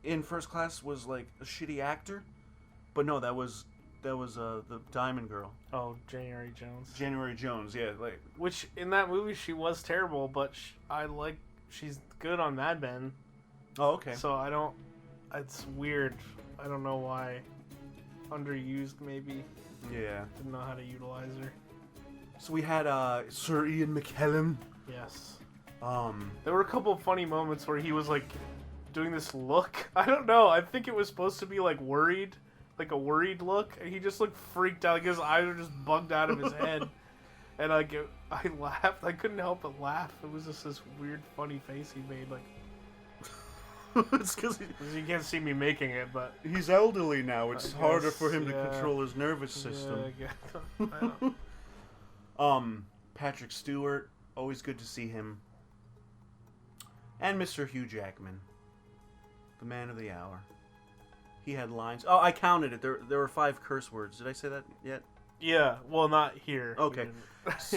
S1: in First Class was like a shitty actor? But no, that was the Diamond Girl.
S4: Oh, January Jones.
S1: January Jones, yeah. Like,
S4: Which, in that movie, she was terrible, but she's good on Mad Men.
S1: oh, okay.
S4: So I don't... It's weird. I don't know why. Underused, maybe.
S1: Yeah.
S4: Didn't know how to utilize her.
S1: So we had Sir Ian McKellen.
S4: Yes.
S1: Um,
S4: There were a couple of funny moments where he was, like, doing this look. I don't know. I think it was supposed to be, like, worried. Like, a worried look. And he just looked freaked out. Like, his eyes were just bugged out of his head. And, like, I laughed. I couldn't help but laugh. It was just this weird, funny face he made, like...
S1: it's because
S4: You can't see me making it, but...
S1: he's elderly now. It's
S4: I
S1: harder
S4: guess,
S1: for him to
S4: yeah.
S1: control his nervous system.
S4: Yeah, I guess. I don't-
S1: Patrick Stewart, always good to see him. And Mr. Hugh Jackman, the man of the hour. He had lines. Oh, I counted it. There were 5 curse words. Did I say that yet?
S4: Yeah, well, not here.
S1: Okay.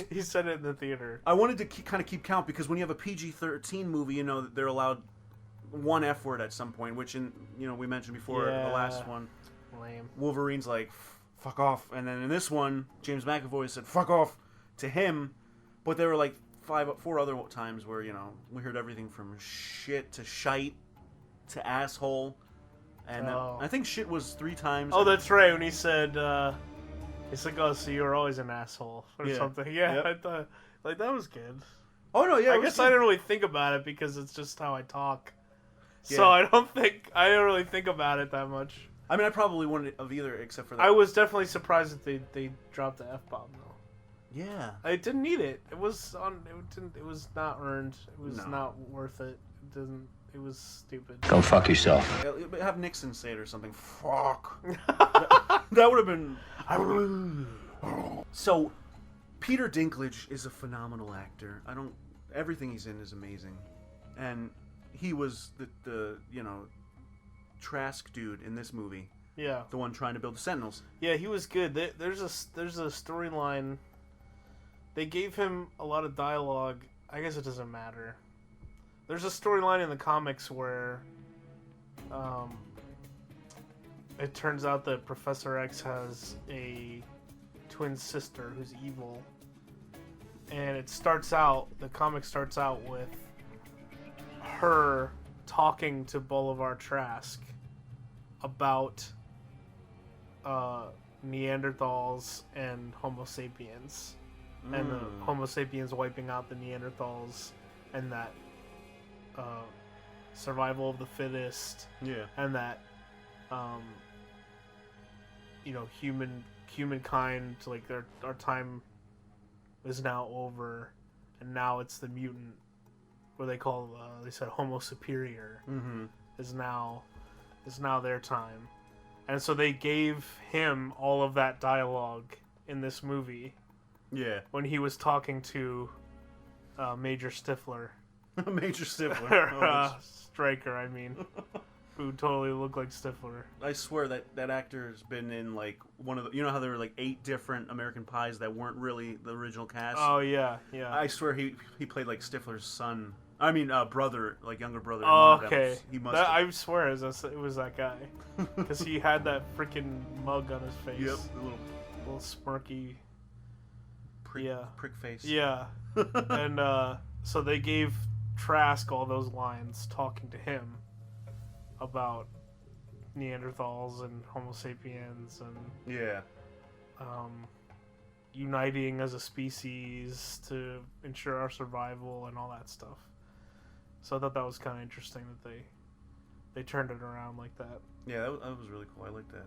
S4: He said it in the theater.
S1: I wanted to kind of keep count because when you have a PG-13 movie, you know, they're allowed 1 F word at some point, which we mentioned before the last one.
S4: Lame.
S1: Wolverine's like, fuck off. And then in this one, James McAvoy said, fuck off to him. But there were like 4 other times where, we heard everything from shit to shite to asshole. And I think shit was 3 times.
S4: Oh, that's right. When he said, he's like, oh, so you're always an asshole or something. Yeah,
S1: Yep.
S4: I thought, like, that was good.
S1: Oh, no, yeah.
S4: I guess I didn't really think about it because it's just how I talk.
S1: Yeah.
S4: So I don't really think about it that much.
S1: I mean, I probably wouldn't have either, except for that.
S4: I was definitely surprised that they dropped the F-bomb, though.
S1: Yeah.
S4: I didn't need it. It was It was not earned. It was
S1: No.
S4: not worth it. It didn't. It was stupid.
S5: Go fuck yourself.
S1: Have Nixon say it or something. Fuck. That would have been... So, Peter Dinklage is a phenomenal actor. Everything he's in is amazing. And he was the Trask dude in this movie.
S4: Yeah.
S1: The one trying to build the Sentinels.
S4: Yeah, he was good. There's a storyline. They gave him a lot of dialogue. I guess it doesn't matter. There's a storyline in the comics where it turns out that Professor X has a twin sister who's evil. And the comic starts out with her talking to Bolivar Trask about Neanderthals and Homo sapiens. And the Homo sapiens wiping out the Neanderthals, and that survival of the fittest,
S1: Yeah.
S4: and that humankind, like our time is now over, and now it's the mutant, what they call they said Homo superior, is now their time, and so they gave him all of that dialogue in this movie.
S1: Yeah.
S4: When he was talking to Major Stifler.
S1: Major Stifler.
S4: Stryker, I mean. Who totally looked like Stifler.
S1: I swear that actor's been in like one of the... You know how there were like 8 different American Pies that weren't really the original cast?
S4: Oh, yeah, yeah.
S1: I swear he played like Stifler's son. I mean, brother, like younger brother.
S4: Oh, okay.
S1: He must
S4: I swear it was that guy. Because he had that freaking mug on his face.
S1: Yep.
S4: A little smirky...
S1: Prick face.
S4: Yeah. And so they gave Trask all those lines talking to him about Neanderthals and Homo sapiens and
S1: Yeah.
S4: Uniting as a species to ensure our survival and all that stuff. So I thought that was kind of interesting that they turned it around like that.
S1: Yeah, that was really cool. I like that.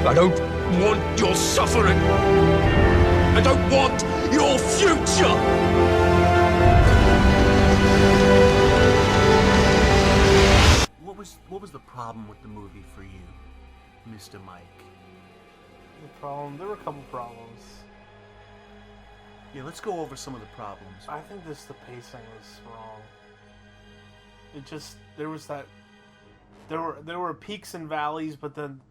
S3: I don't want your suffering. I don't want your future.
S1: What was the problem with the movie for you, Mr. Mike?
S4: There were a couple problems.
S1: Yeah, let's go over some of the problems.
S4: I think the pacing was wrong. It just there were peaks and valleys, but then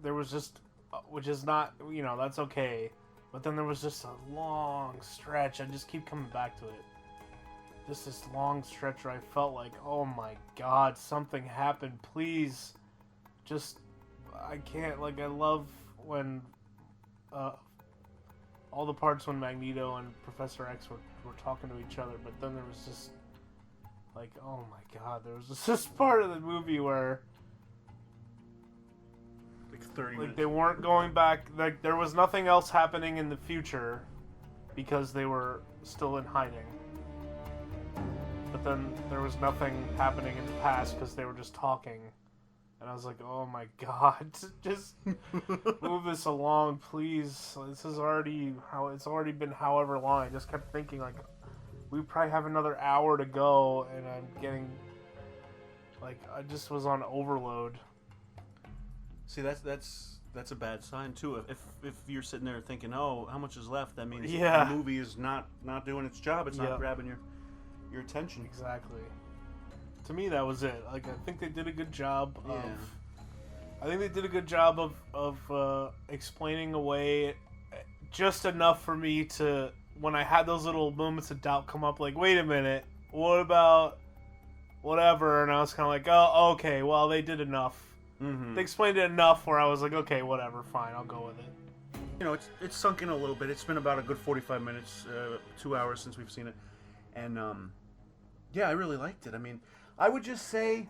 S4: there was just, which is not, that's okay, but then there was just a long stretch. I just keep coming back to it. Just this long stretch where I felt like, oh my god, something happened. Please, just I can't, like, I love when, all the parts when Magneto and Professor X were talking to each other, but then there was just, like, oh my god, there was just this part of the movie where,
S1: Like 30
S4: like,
S1: minutes.
S4: they weren't going back, like, there was nothing else happening in the future because they were still in hiding. But then there was nothing happening in the past because they were just talking. And I was like, oh my god, just move this along, please. This is already it's already been however long. I just kept thinking, like, we probably have another hour to go, and I'm getting, like, I just was on overload.
S1: See, that's a bad sign too. If you're sitting there thinking, oh, how much is left? That means
S4: Yeah.
S1: the movie is not doing its job. It's not
S4: Yep.
S1: grabbing your attention.
S4: Exactly. To me, that was it. Like, I think they did a good job of...
S1: Yeah.
S4: I think they did a good job of explaining away just enough for me to, when I had those little moments of doubt come up, like, wait a minute, what about whatever? And I was kind of like, oh, okay, well, they did enough.
S1: Mm-hmm.
S4: They explained it enough where I was like, okay, whatever, fine, I'll go with it.
S1: You know, it's sunk in a little bit. It's been about a good 45 minutes, 2 hours since we've seen it, and yeah, I really liked it. I mean, I would just say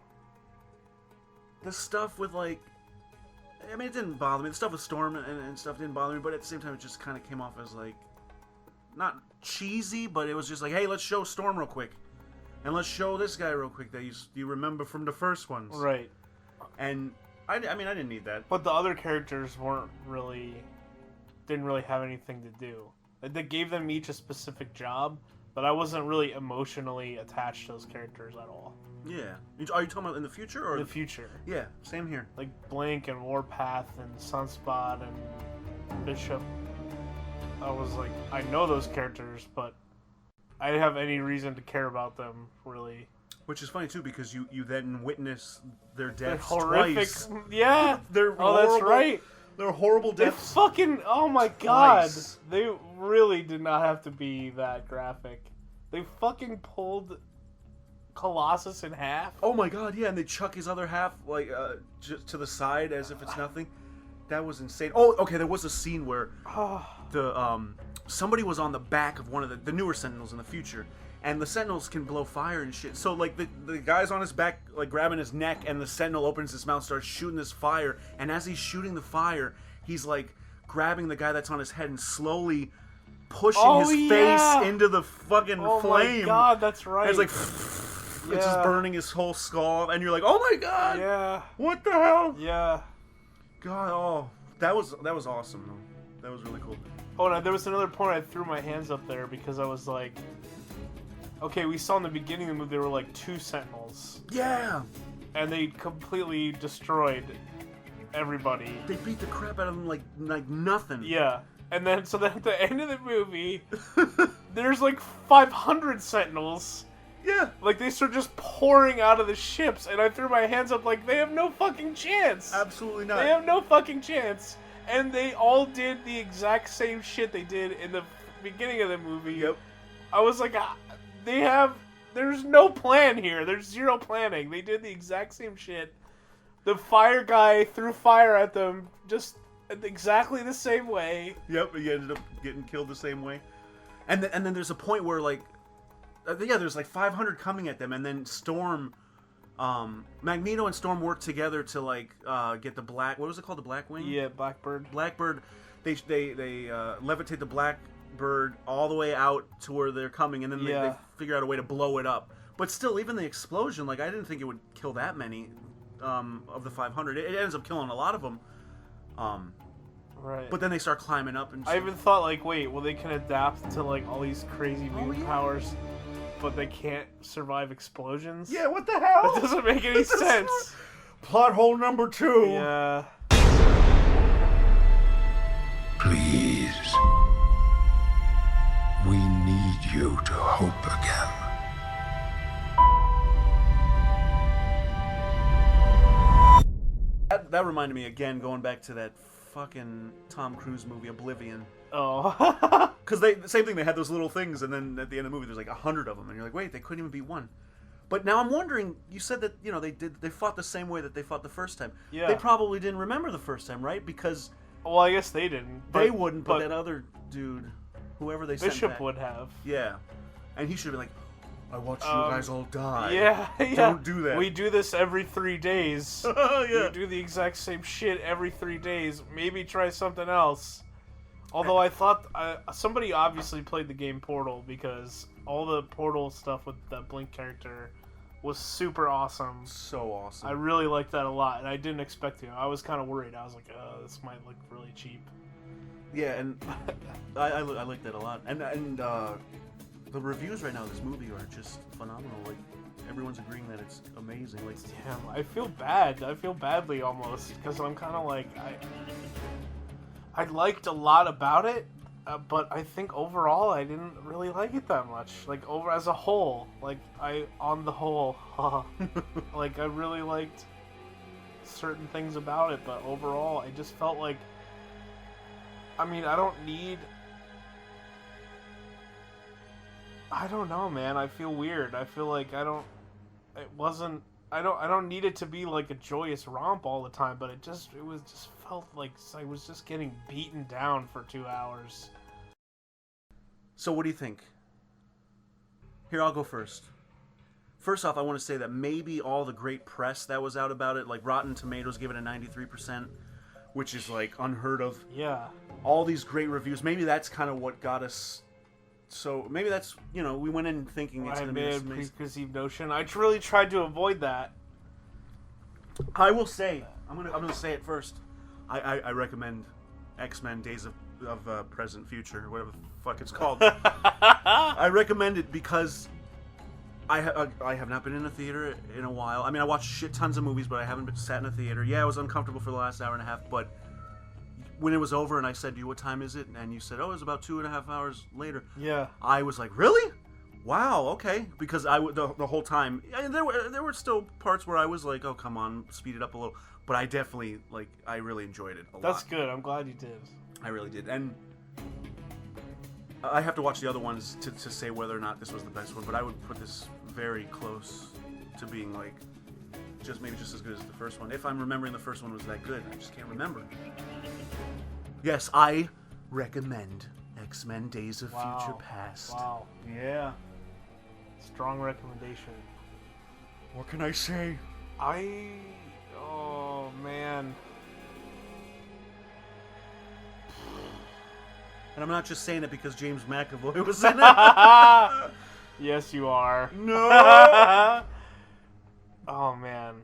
S1: the stuff with, like, I mean, it didn't bother me. The stuff with Storm and stuff didn't bother me, but at the same time, it just kind of came off as, like, not cheesy, but it was just like, hey, let's show Storm real quick, and let's show this guy real quick that you remember from the first ones,
S4: Right.
S1: And I mean, I didn't need that.
S4: But the other characters didn't really have anything to do. They gave them each a specific job, but I wasn't really emotionally attached to those characters at all.
S1: Yeah. Are you talking about in the future or
S4: In the future.
S1: Yeah, same here.
S4: Like Blink and Warpath and Sunspot and Bishop. I was like, I know those characters, but I didn't have any reason to care about them, really.
S1: Which is funny, too, because you then witness their
S4: They're
S1: deaths
S4: horrific.
S1: twice.
S4: Yeah.
S1: They're
S4: Oh, that's
S1: horrible.
S4: right.
S1: They're horrible
S4: They
S1: deaths.
S4: fucking, oh my god.
S1: Twice.
S4: They really did not have to be that graphic. They fucking pulled Colossus in half.
S1: Oh my god, yeah, and they chuck his other half, like, just to the side as if it's nothing. That was insane. Oh, okay, there was a scene where somebody was on the back of one of the newer Sentinels in the future, and the Sentinels can blow fire and shit. So, like, the guy's on his back, like, grabbing his neck, and the Sentinel opens his mouth, starts shooting this fire, and as he's shooting the fire, he's, like, grabbing the guy that's on his head and slowly pushing his face into the fucking flame.
S4: Oh my god, that's right.
S1: And it's like, it's just burning his whole skull, and you're like, oh my god!
S4: Yeah.
S1: What the hell?
S4: Yeah.
S1: God, oh, that was awesome, though. That was really cool.
S4: Oh, and there was another point I threw my hands up there because I was like, okay, we saw in the beginning of the movie there were like 2 Sentinels.
S1: Yeah!
S4: And they completely destroyed everybody.
S1: They beat the crap out of them like nothing.
S4: Yeah. And then, so then at the end of the movie, there's like 500 Sentinels.
S1: Yeah.
S4: Like, they start just pouring out of the ships, and I threw my hands up like, they have no fucking chance.
S1: Absolutely not.
S4: They have no fucking chance. And they all did the exact same shit they did in the beginning of the movie.
S1: Yep.
S4: I was like, there's no plan here. There's zero planning. They did the exact same shit. The fire guy threw fire at them just exactly the same way.
S1: Yep, he ended up getting killed the same way. And then there's a point where, like, there's like 500 coming at them, and then Storm, Magneto and Storm work together to, like, get the what was it called, the Black Wing?
S4: Yeah, Blackbird.
S1: Blackbird, they levitate the Blackbird all the way out to where they're coming, and then they figure out a way to blow it up. But still, even the explosion, like, I didn't think it would kill that many of the 500. It ends up killing a lot of them.
S4: Right.
S1: But then they start climbing up, and
S4: I even thought, like, wait, well, they can adapt to, like, all these crazy mutant powers, but they can't survive explosions?
S1: Yeah, what the hell?
S4: That doesn't make any sense.
S1: Plot hole number 2.
S4: Yeah.
S3: Please. We need you to hope again.
S1: That reminded me again, going back to that fucking Tom Cruise movie, Oblivion.
S4: Oh.
S1: Because the same thing, they had those little things, and then at the end of the movie, there's like 100 of them, and you're like, wait, they couldn't even be one. But now I'm wondering. You said that they fought the same way that they fought the first time.
S4: Yeah.
S1: They probably didn't remember the first time, right? Because
S4: Well, I guess they didn't.
S1: they wouldn't, but that other dude, whoever they sent
S4: Bishop
S1: back,
S4: would have.
S1: Yeah, and he should have been like, I watched you guys all die.
S4: Yeah,
S1: Don't do that.
S4: We do this every 3 days.
S1: Yeah.
S4: We do the exact same shit every 3 days. Maybe try something else. Although I thought somebody obviously played the game Portal, because all the Portal stuff with that Blink character was super awesome.
S1: So awesome.
S4: I really liked that a lot, and I didn't expect to. I was kind of worried. I was like, oh, this might look really cheap.
S1: Yeah, and I like that a lot. And the reviews right now of this movie are just phenomenal. Like, everyone's agreeing that it's amazing. Like,
S4: Damn, I feel bad. I feel badly almost, because I'm kind of like, I liked a lot about it, but I think overall I didn't really like it that much. Like, over as a whole, like, on the whole, like, I really liked certain things about it, but overall I just felt like, I mean, I don't know, man. I feel weird. I feel like I don't need it to be like a joyous romp all the time, but it just felt like I was just getting beaten down for 2 hours.
S1: so what do you think? Here, I'll go first. First off, I want to say that maybe all the great press that was out about it, like Rotten Tomatoes gave it a 93%, which is like unheard of.
S4: Yeah.
S1: All these great reviews, maybe that's kind of what got us. So maybe that's, we went in thinking it's
S4: I
S1: going to be
S4: made
S1: this
S4: a
S1: amazing.
S4: preconceived notion. I really tried to avoid that.
S1: I will say, I'm gonna say it first. I recommend X-Men: Days of Present Future, whatever the fuck it's called. I recommend it because I have not been in a theater in a while. I mean, I watched shit tons of movies, but I haven't sat in a theater. Yeah, I was uncomfortable for the last hour and a half, but when it was over and I said to you, what time is it? And you said, oh, it was about 2.5 hours later.
S4: Yeah.
S1: I was like, really? Wow, okay. Because the whole time, and there were still parts where I was like, oh, come on, speed it up a little. But I definitely, I really enjoyed it a lot.
S4: That's good. I'm glad you did.
S1: I really did. And I have to watch the other ones to say whether or not this was the best one, but I would put this very close to being, maybe just as good as the first one. If I'm remembering the first one was that good, I just can't remember. Yes, I recommend X-Men: Days of Future Past.
S4: Wow.
S1: Yeah.
S4: Strong recommendation.
S1: What can I say?
S4: Oh, man.
S1: And I'm not just saying it because James McAvoy was in it.
S4: Yes, you are.
S1: No!
S4: Oh, man.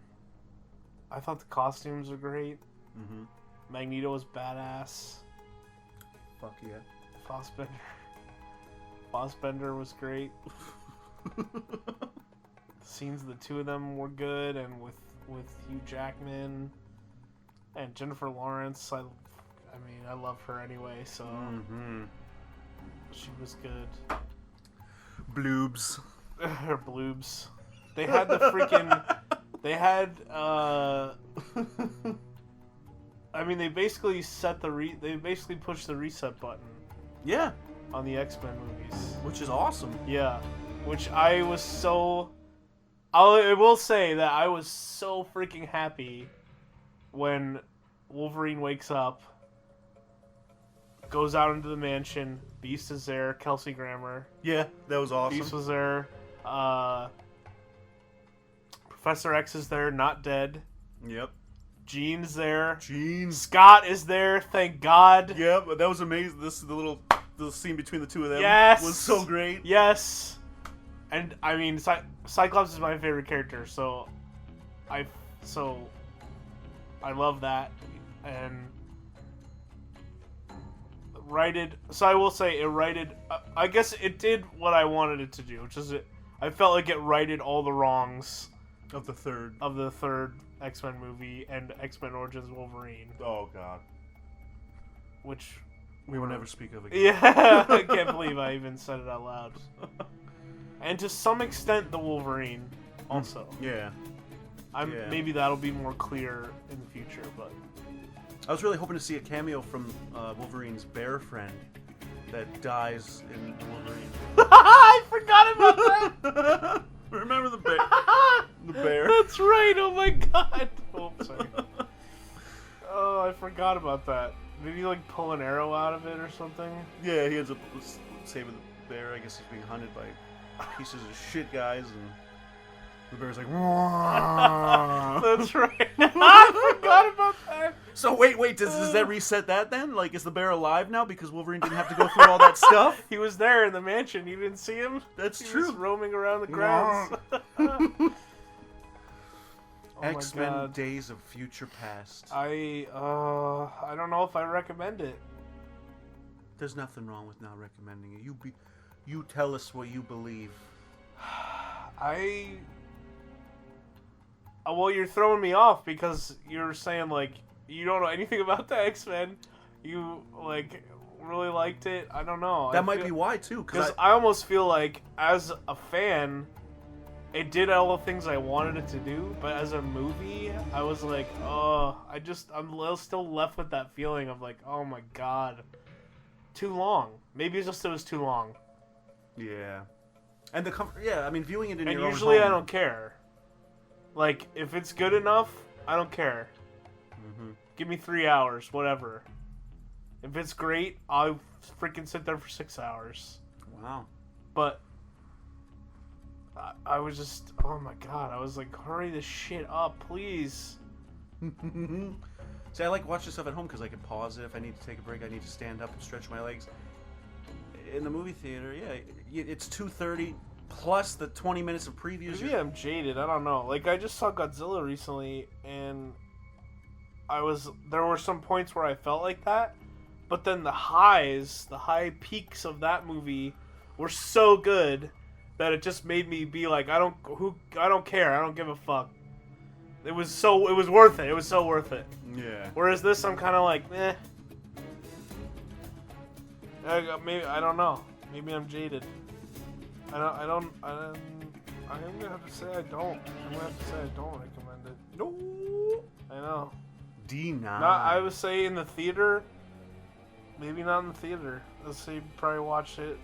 S4: I thought the costumes were great.
S1: Mm-hmm.
S4: Magneto was badass.
S1: Fuck yeah.
S4: Fassbender was great. The scenes of the two of them were good, and with Hugh Jackman and Jennifer Lawrence, I mean, I love her anyway, so she was good.
S1: Bloobs.
S4: Her bloobs. They had the freaking. I mean, they basically they basically pushed the reset button.
S1: Yeah.
S4: On the X-Men movies.
S1: Which is awesome.
S4: Yeah. Which I was so... I will say that I was so freaking happy when Wolverine wakes up, goes out into the mansion, Beast is there, Kelsey Grammer.
S1: Yeah, that was awesome.
S4: Beast was there. Professor X is there, not dead.
S1: Yep.
S4: Jean's there.
S1: Jean.
S4: Scott is there, thank God.
S1: Yep, that was amazing. The scene between the two of them was so great.
S4: Yes. And I mean, Cyclops is my favorite character, so I love that. And so I will say it righted. I guess it did what I wanted it to do, which is I felt like it righted all the wrongs
S1: of the third X-Men movie and X-Men Origins Wolverine. Oh God. Which we will never speak of again.
S4: Yeah, I can't believe I even said it out loud. And to some extent, the Wolverine also.
S1: Yeah.
S4: Maybe that'll be more clear in the future, but
S1: I was really hoping to see a cameo from Wolverine's bear friend that dies in the Wolverine.
S4: I forgot about that.
S1: Remember the bear? The bear.
S4: That's right. Oh my god. Oh, sorry. Oh, I forgot about that. Did he like pull an arrow out of it or something?
S1: Yeah, he ends up saving the bear. I guess he's being hunted by pieces of shit guys, and the bear's like,
S4: That's right. I forgot about that.
S1: So wait, does that reset that then? Like, is the bear alive now because Wolverine didn't have to go through all that stuff?
S4: He was there in the mansion. You didn't see him?
S1: That's
S4: He
S1: true.
S4: was roaming around the grounds. Oh
S1: X-Men
S4: my God.
S1: Days of Future Past.
S4: I don't know if I recommend it.
S1: There's nothing wrong with not recommending it. You tell us what you believe.
S4: Well, you're throwing me off because you're saying like you don't know anything about the X-Men. You like really liked it. I don't know.
S1: That might be why too.
S4: Because I almost feel like as a fan, it did all the things I wanted it to do. But as a movie, I was like, oh, I'm still left with that feeling of like, oh my god, too long. Maybe it's just it was too long.
S1: Yeah. And the comfort. Yeah, I mean, viewing it in
S4: And
S1: your
S4: usually
S1: own home.
S4: I don't care. Like, if it's good enough, I don't care.
S1: Mm-hmm.
S4: Give me 3 hours, whatever. If it's great, I'll freaking sit there for 6 hours.
S1: Wow.
S4: But I was just, oh my god, I was like, hurry this shit up, please.
S1: See, I like watching stuff at home because I can pause it if I need to take a break. I need to stand up and stretch my legs. In the movie theater, yeah, it's 2:30 plus the 20 minutes of previews.
S4: Maybe I'm jaded, I don't know. Like, I just saw Godzilla recently, and there were some points where I felt like that, but then the high peaks of that movie were so good that it just made me be like, I don't care, I don't give a fuck. It was worth it. It was so worth it.
S1: Yeah.
S4: Whereas this, I'm kind of like, eh. Maybe I don't know. Maybe I'm jaded. I'm gonna have to say I don't. I'm gonna have to say I don't recommend it.
S1: No.
S4: I know.
S1: D9.
S4: I would say in the theater. Maybe not in the theater. Let's say probably watch it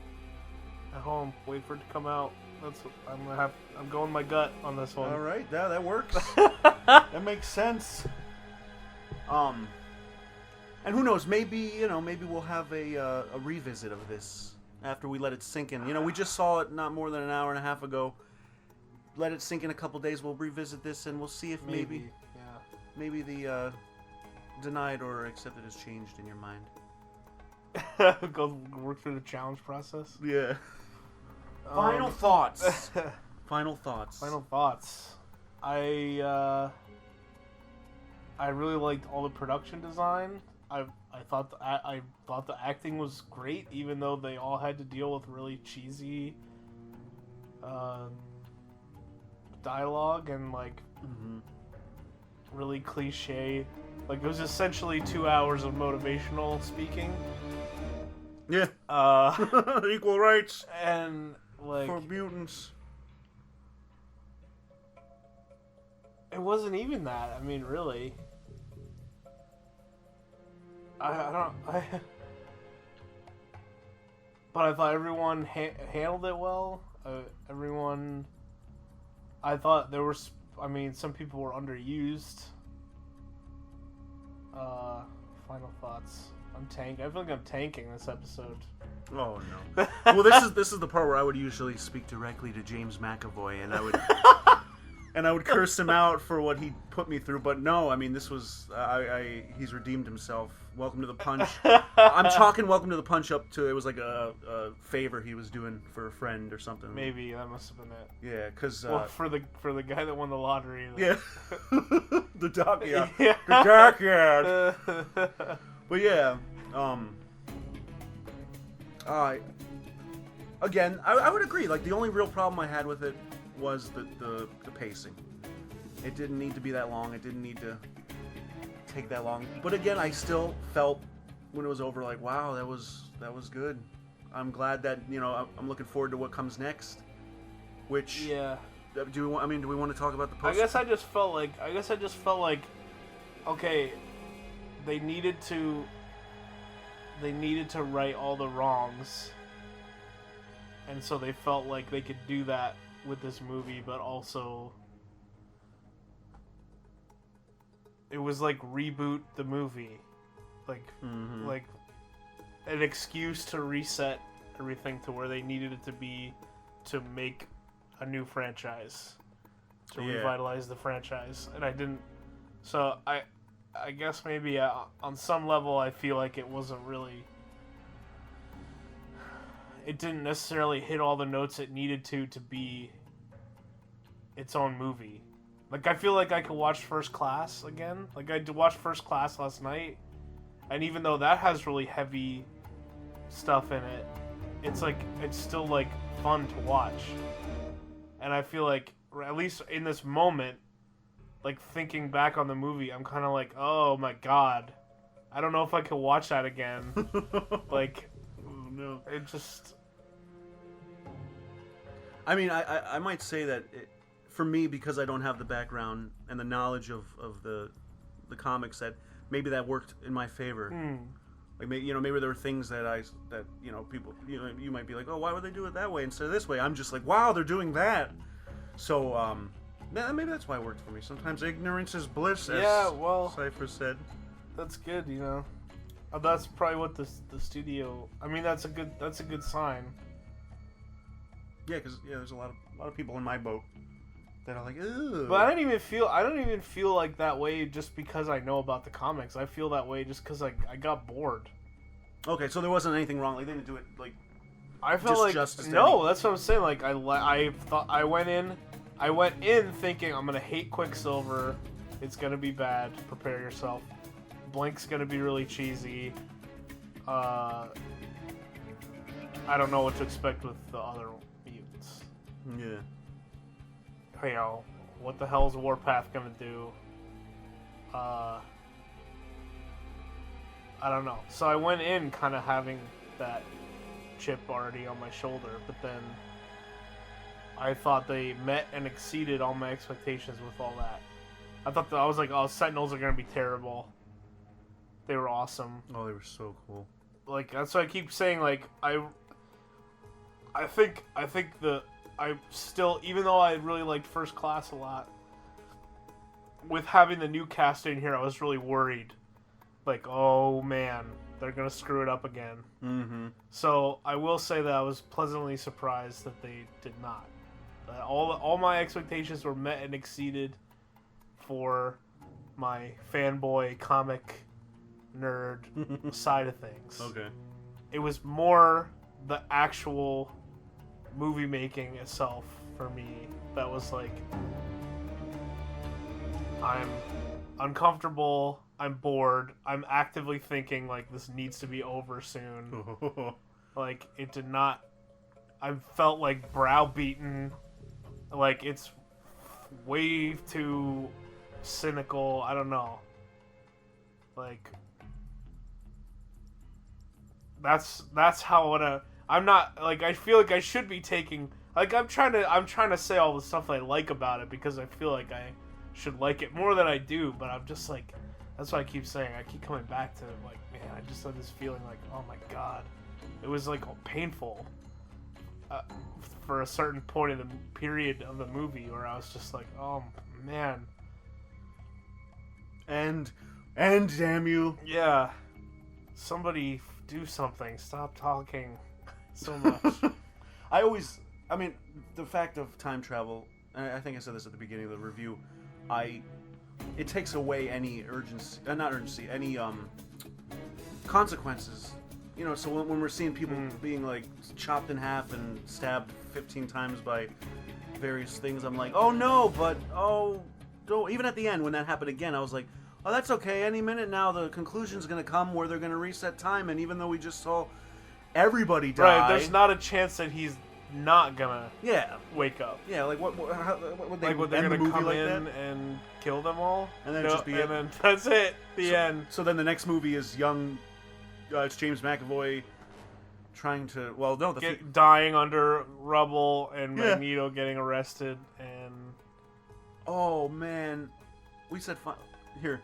S4: at home. Wait for it to come out. That's what I'm going my gut on this one.
S1: All right, that works. That makes sense. And who knows? Maybe we'll have a revisit of this after we let it sink in. We just saw it not more than an hour and a half ago. Let it sink in a couple days. We'll revisit this and we'll see if maybe the denied or accepted has changed in your mind.
S4: Go work through the challenge process.
S1: Yeah. Final thoughts. Final thoughts.
S4: Final thoughts. I really liked all the production design. I thought the acting was great, even though they all had to deal with really cheesy dialogue and like really cliche. Like, it was essentially 2 hours of motivational speaking.
S1: Yeah. Equal rights
S4: and like
S1: for mutants.
S4: It wasn't even that. I mean, really. But I thought everyone handled it well. I thought there were. Some people were underused. Final thoughts. I feel like I'm tanking this episode.
S1: Oh no. Well, this is the part where I would usually speak directly to James McAvoy, and I would curse him out for what he put me through. But no, I mean, this was he's redeemed himself. Welcome to the Punch. I'm chalking Welcome to the Punch up to it was like a favor he was doing for a friend or something.
S4: Maybe that must have been it.
S1: Yeah, because
S4: for the guy that won the lottery.
S1: Yeah. The dockyard. Yeah. The dockyard. But yeah, again, I would agree. Like, the only real problem I had with it was the pacing. It didn't need to be that long. It didn't need to take that long. But again, I still felt when it was over, like, wow, that was good. I'm glad that I'm looking forward to what comes next. Which do we want to talk about the post?
S4: I guess I just felt like okay, they needed to right all the wrongs, and so they felt like they could do that with this movie, but also it was like reboot the movie, like like an excuse to reset everything to where they needed it to be to make a new franchise, to revitalize the franchise, and I didn't. So I guess maybe on some level I feel like it wasn't really. It didn't necessarily hit all the notes it needed to be its own movie. Like, I feel like I could watch First Class again. Like, I watched First Class last night, and even though that has really heavy stuff in it, it's still, like, fun to watch. And I feel like, at least in this moment, like, thinking back on the movie, I'm kind of like, oh my god. I don't know if I could watch that again. Like... No. It just...
S1: I mean, I might say that for me, because I don't have the background and the knowledge of the comics, that maybe that worked in my favor. Like, maybe there were things that people, you might be like, oh, why would they do it that way instead of this way? I'm just like, wow, they're doing that. So maybe that's why it worked for me. Sometimes ignorance is bliss, as Cypher said.
S4: That's good, That's probably what the studio. I mean, that's a good sign.
S1: Yeah, because there's a lot of people in my boat that are like, ugh.
S4: But I don't even feel like that way just because I know about the comics. I feel that way just because I got bored.
S1: Okay, so there wasn't anything wrong. Like, they didn't do it like.
S4: I felt like no. That's what I'm saying. Like I thought I went in thinking I'm gonna hate Quicksilver. It's gonna be bad. Prepare yourself. Blink's gonna be really cheesy. I don't know what to expect with the other mutants.
S1: Yeah.
S4: What the hell is Warpath gonna do? I don't know. So I went in kind of having that chip already on my shoulder, but then I thought they met and exceeded all my expectations with all that. I was like, oh, Sentinels are gonna be terrible. They were awesome.
S1: Oh, they were so cool.
S4: Like, that's why I keep saying, like, I think I still, even though I really liked First Class a lot, with having the new cast in here, I was really worried. Like, oh man, they're gonna screw it up again.
S1: Mm-hmm.
S4: So I will say that I was pleasantly surprised that they did not. All my expectations were met and exceeded for my fanboy comic nerd side of things.
S1: Okay.
S4: It was more the actual movie making itself for me that was like, I'm uncomfortable, I'm bored, I'm actively thinking like this needs to be over soon. Like, it did not. I felt like browbeaten, like it's way too cynical. I don't know. Like, that's how I'm not, like, I feel like I should be taking, like, I'm trying to say all the stuff I like about it because I feel like I should like it more than I do, but I'm just like, that's why I keep saying, I keep coming back to, like, man, I just had this feeling like, oh my god, it was like painful for a certain point in the period of the movie where I was just like, oh man.
S1: And damn you.
S4: Yeah. Somebody do something. Stop talking so much.
S1: I mean, the fact of time travel, and I think I said this at the beginning of the review, it takes away any urgency, any consequences. So when we're seeing people being, like, chopped in half and stabbed 15 times by various things, I'm like, oh no, but, don't. Even at the end when that happened again, I was like, oh, that's okay. Any minute now, the conclusion's going to come where they're going to reset time, and even though we just saw everybody die...
S4: Right, there's not a chance that he's not going to wake up.
S1: Yeah, like, what would they
S4: would they
S1: end the movie
S4: come
S1: like
S4: in
S1: that?
S4: And kill them all?
S1: And then just be it?
S4: And then that's it. The end.
S1: So then the next movie is young... it's James McAvoy trying to... Well, no,
S4: dying under rubble and Magneto getting arrested and...
S1: Oh, man. We said... Here...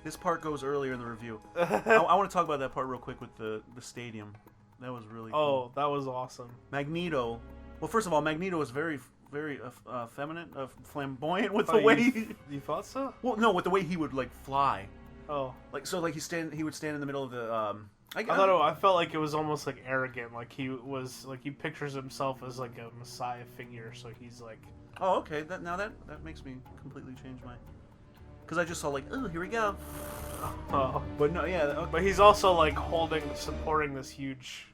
S1: This part goes earlier in the review. I want to talk about that part real quick with the stadium. That was really cool.
S4: Oh, that was awesome.
S1: Magneto. Well, first of all, Magneto is very very feminine, flamboyant with
S4: Oh,
S1: the way.
S4: you thought so?
S1: Well, no, with the way he would like fly.
S4: Oh.
S1: Like so, like he would stand in the middle of the.
S4: I felt like it was almost like arrogant, like he was like he pictures himself as like a messiah figure, so he's like.
S1: Oh, okay. That makes me completely change my. Because I just saw like, oh, here we go.
S4: Oh.
S1: But no, yeah. Okay.
S4: But he's also like supporting this huge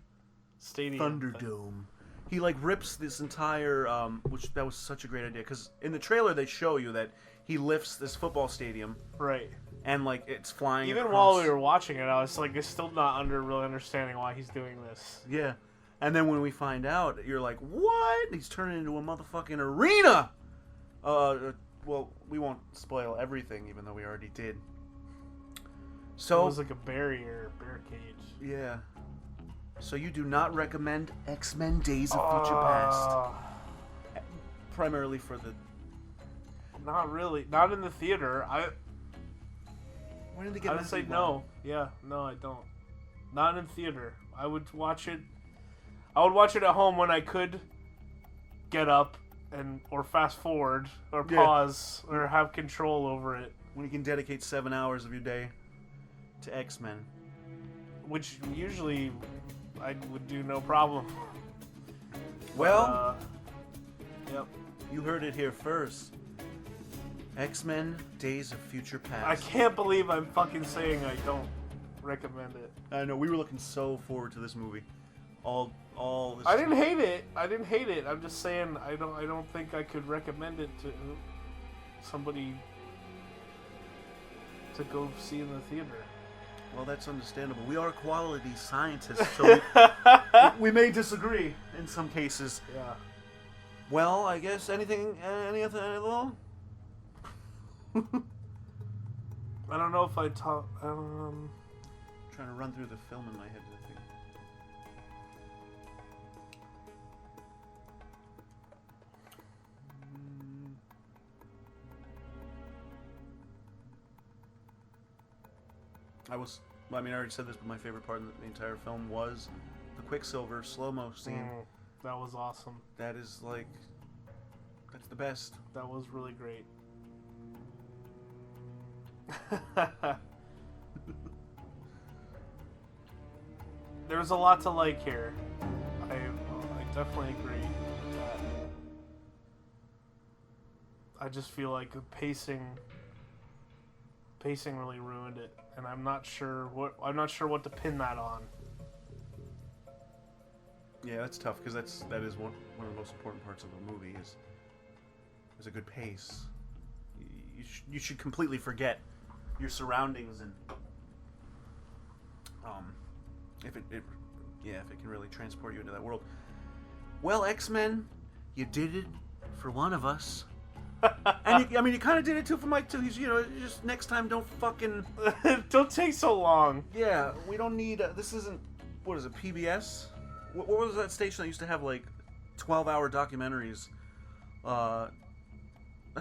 S4: stadium.
S1: Thunderdome. He like rips this entire, which that was such a great idea. Because in the trailer they show you that he lifts this football stadium.
S4: Right.
S1: And like it's flying.
S4: Even
S1: across.
S4: while we were watching it, I was like, still not really understanding why he's doing this.
S1: Yeah. And then when we find out, you're like, what? He's turning into a motherfucking arena! Well, we won't spoil everything, even though we already did. So
S4: it was like a barricade.
S1: Yeah. So you do not recommend X-Men Days of Future Past? Primarily for the...
S4: Not really. Not in the theater.
S1: When did they get
S4: I would say no. Yeah, no, I don't. Not in theater. I would watch it at home when I could get up or fast forward or pause or have control over it.
S1: When you can dedicate 7 hours of your day to X-Men.
S4: Which usually I would do no problem.
S1: Well,
S4: yep.
S1: You heard it here first. X-Men Days of Future Past.
S4: I can't believe I'm fucking saying I don't recommend it.
S1: I know, we were looking so forward to this movie. All this
S4: I didn't hate it. I'm just saying I don't think I could recommend it to somebody to go see in the theater.
S1: Well, that's understandable. We are quality scientists, so we may disagree in some cases.
S4: Yeah.
S1: Well, I guess anything at all?
S4: I don't know if I talk.
S1: Trying to run through the film in my head. I think. I already said this, but my favorite part of the entire film was the Quicksilver slow-mo scene.
S4: That was awesome.
S1: That is that's the best.
S4: That was really great. There's a lot to like here. I definitely agree with that. I just feel like the pacing really ruined it, and I'm not sure what to pin that on.
S1: Yeah, that's tough because that is one of the most important parts of a movie is a good pace. You should completely forget your surroundings and if it can really transport you into that world. Well, X-Men, you did it for one of us. And you kind of did it too for Mike too. He's just next time don't fucking
S4: don't take so long.
S1: Yeah, we don't need this isn't what is it, PBS? What was that station that used to have like 12-hour documentaries? I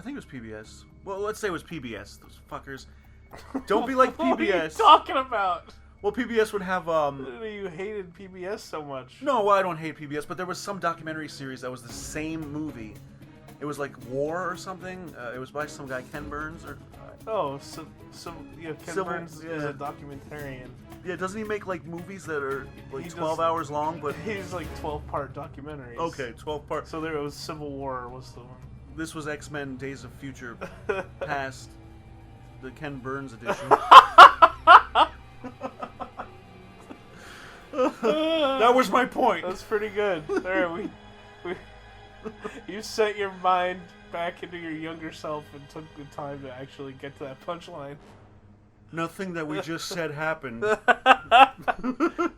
S1: think it was PBS. Well, let's say it was PBS. Those fuckers. Don't be like PBS.
S4: What are you talking about?
S1: Well, PBS would have
S4: You hated PBS so much.
S1: No, well, I don't hate PBS, but there was some documentary series that was the same movie. It was like War or something. It was by some guy, Ken Burns, or.
S4: Ken Burns is a documentarian.
S1: Yeah, doesn't he make like movies that are like 12 hours long? But
S4: he's like 12-part documentaries.
S1: Okay, 12 parts.
S4: So there was Civil War was the one.
S1: This was X-Men Days of Future Past, the Ken Burns edition. That was my point.
S4: That's pretty good. All right, you set your mind back into your younger self and took the time to actually get to that punchline.
S1: Nothing that we just said happened.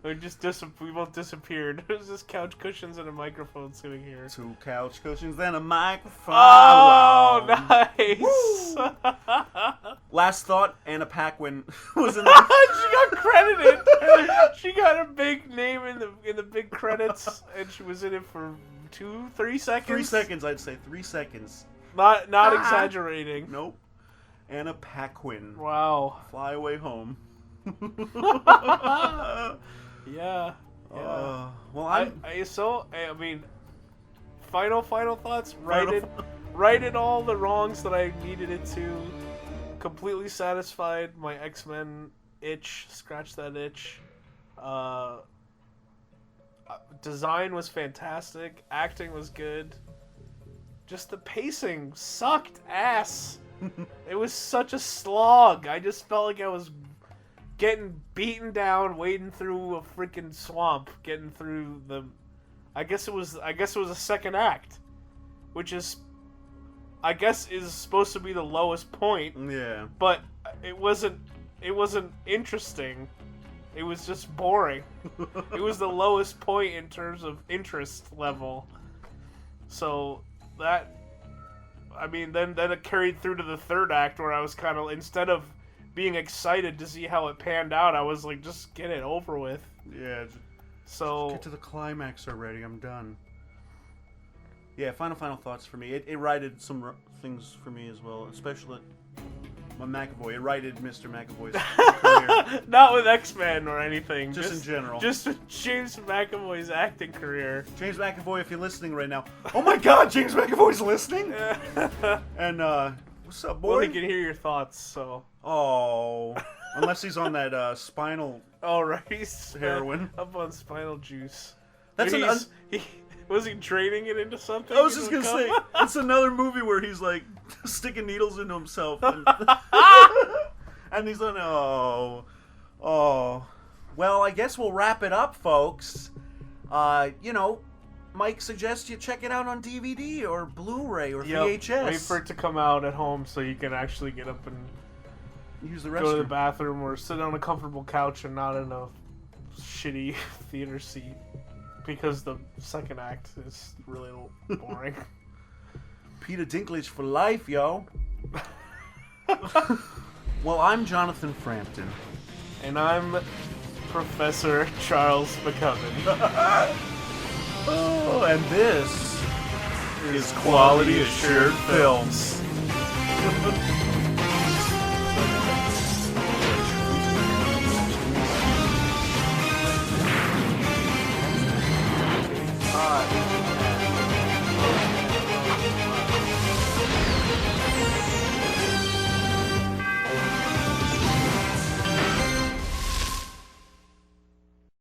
S4: We both disappeared. There's just couch cushions and a microphone sitting here. 2
S1: couch cushions, then a microphone.
S4: Oh, nice!
S1: Last thought, Anna Paquin was in the...
S4: She got credited. She got a big name in the big credits, and she was in it for 3 seconds.
S1: 3 seconds, I'd say 3 seconds.
S4: Not exaggerating.
S1: Nope. Anna Paquin.
S4: Wow.
S1: Fly Away Home.
S4: Yeah.
S1: Well,
S4: final thoughts. Righted all the wrongs that I needed it to. Completely satisfied my X-Men itch. Scratch that itch. Design was fantastic. Acting was good. Just the pacing sucked ass. It was such a slog. I just felt like I was getting beaten down, wading through a freaking swamp, getting through the. I guess it was a second act, which is, I guess, is supposed to be the lowest point.
S1: Yeah.
S4: But it wasn't interesting. It was just boring. It was the lowest point in terms of interest level. So that, I mean, then it carried through to the third act where I was kind of, instead of being excited to see how it panned out, I was like, just get it over with.
S1: Yeah.
S4: So
S1: Get to the climax already. I'm done. Yeah, final thoughts for me. It righted some things for me as well, especially McAvoy. It righted Mr. McAvoy's career.
S4: Not with X-Men or anything.
S1: Just in general.
S4: Just with James McAvoy's acting career.
S1: James McAvoy, if you're listening right now. Oh my God, James McAvoy's listening? And, what's up, boy?
S4: Well, he can hear your thoughts, so.
S1: Oh. Unless he's on that spinal
S4: Oh, right. He's
S1: heroin.
S4: up on spinal juice.
S1: That's
S4: Was he draining it into something?
S1: I was just gonna say, it's another movie where he's like sticking needles into himself, and, and he's like, oh. Well, I guess we'll wrap it up, folks. Mike suggests you check it out on DVD or Blu-ray or VHS.
S4: Wait for it to come out at home so you can actually get up and
S1: use the
S4: go to the
S1: restroom.
S4: bathroom or sit on a comfortable couch and not in a shitty theater seat. Because the second act is really boring.
S1: Peter Dinklage for life, yo. Well, I'm Jonathan Frampton.
S4: And I'm Professor Charles McCubbin.
S1: Oh, and this is Quality Assured Films.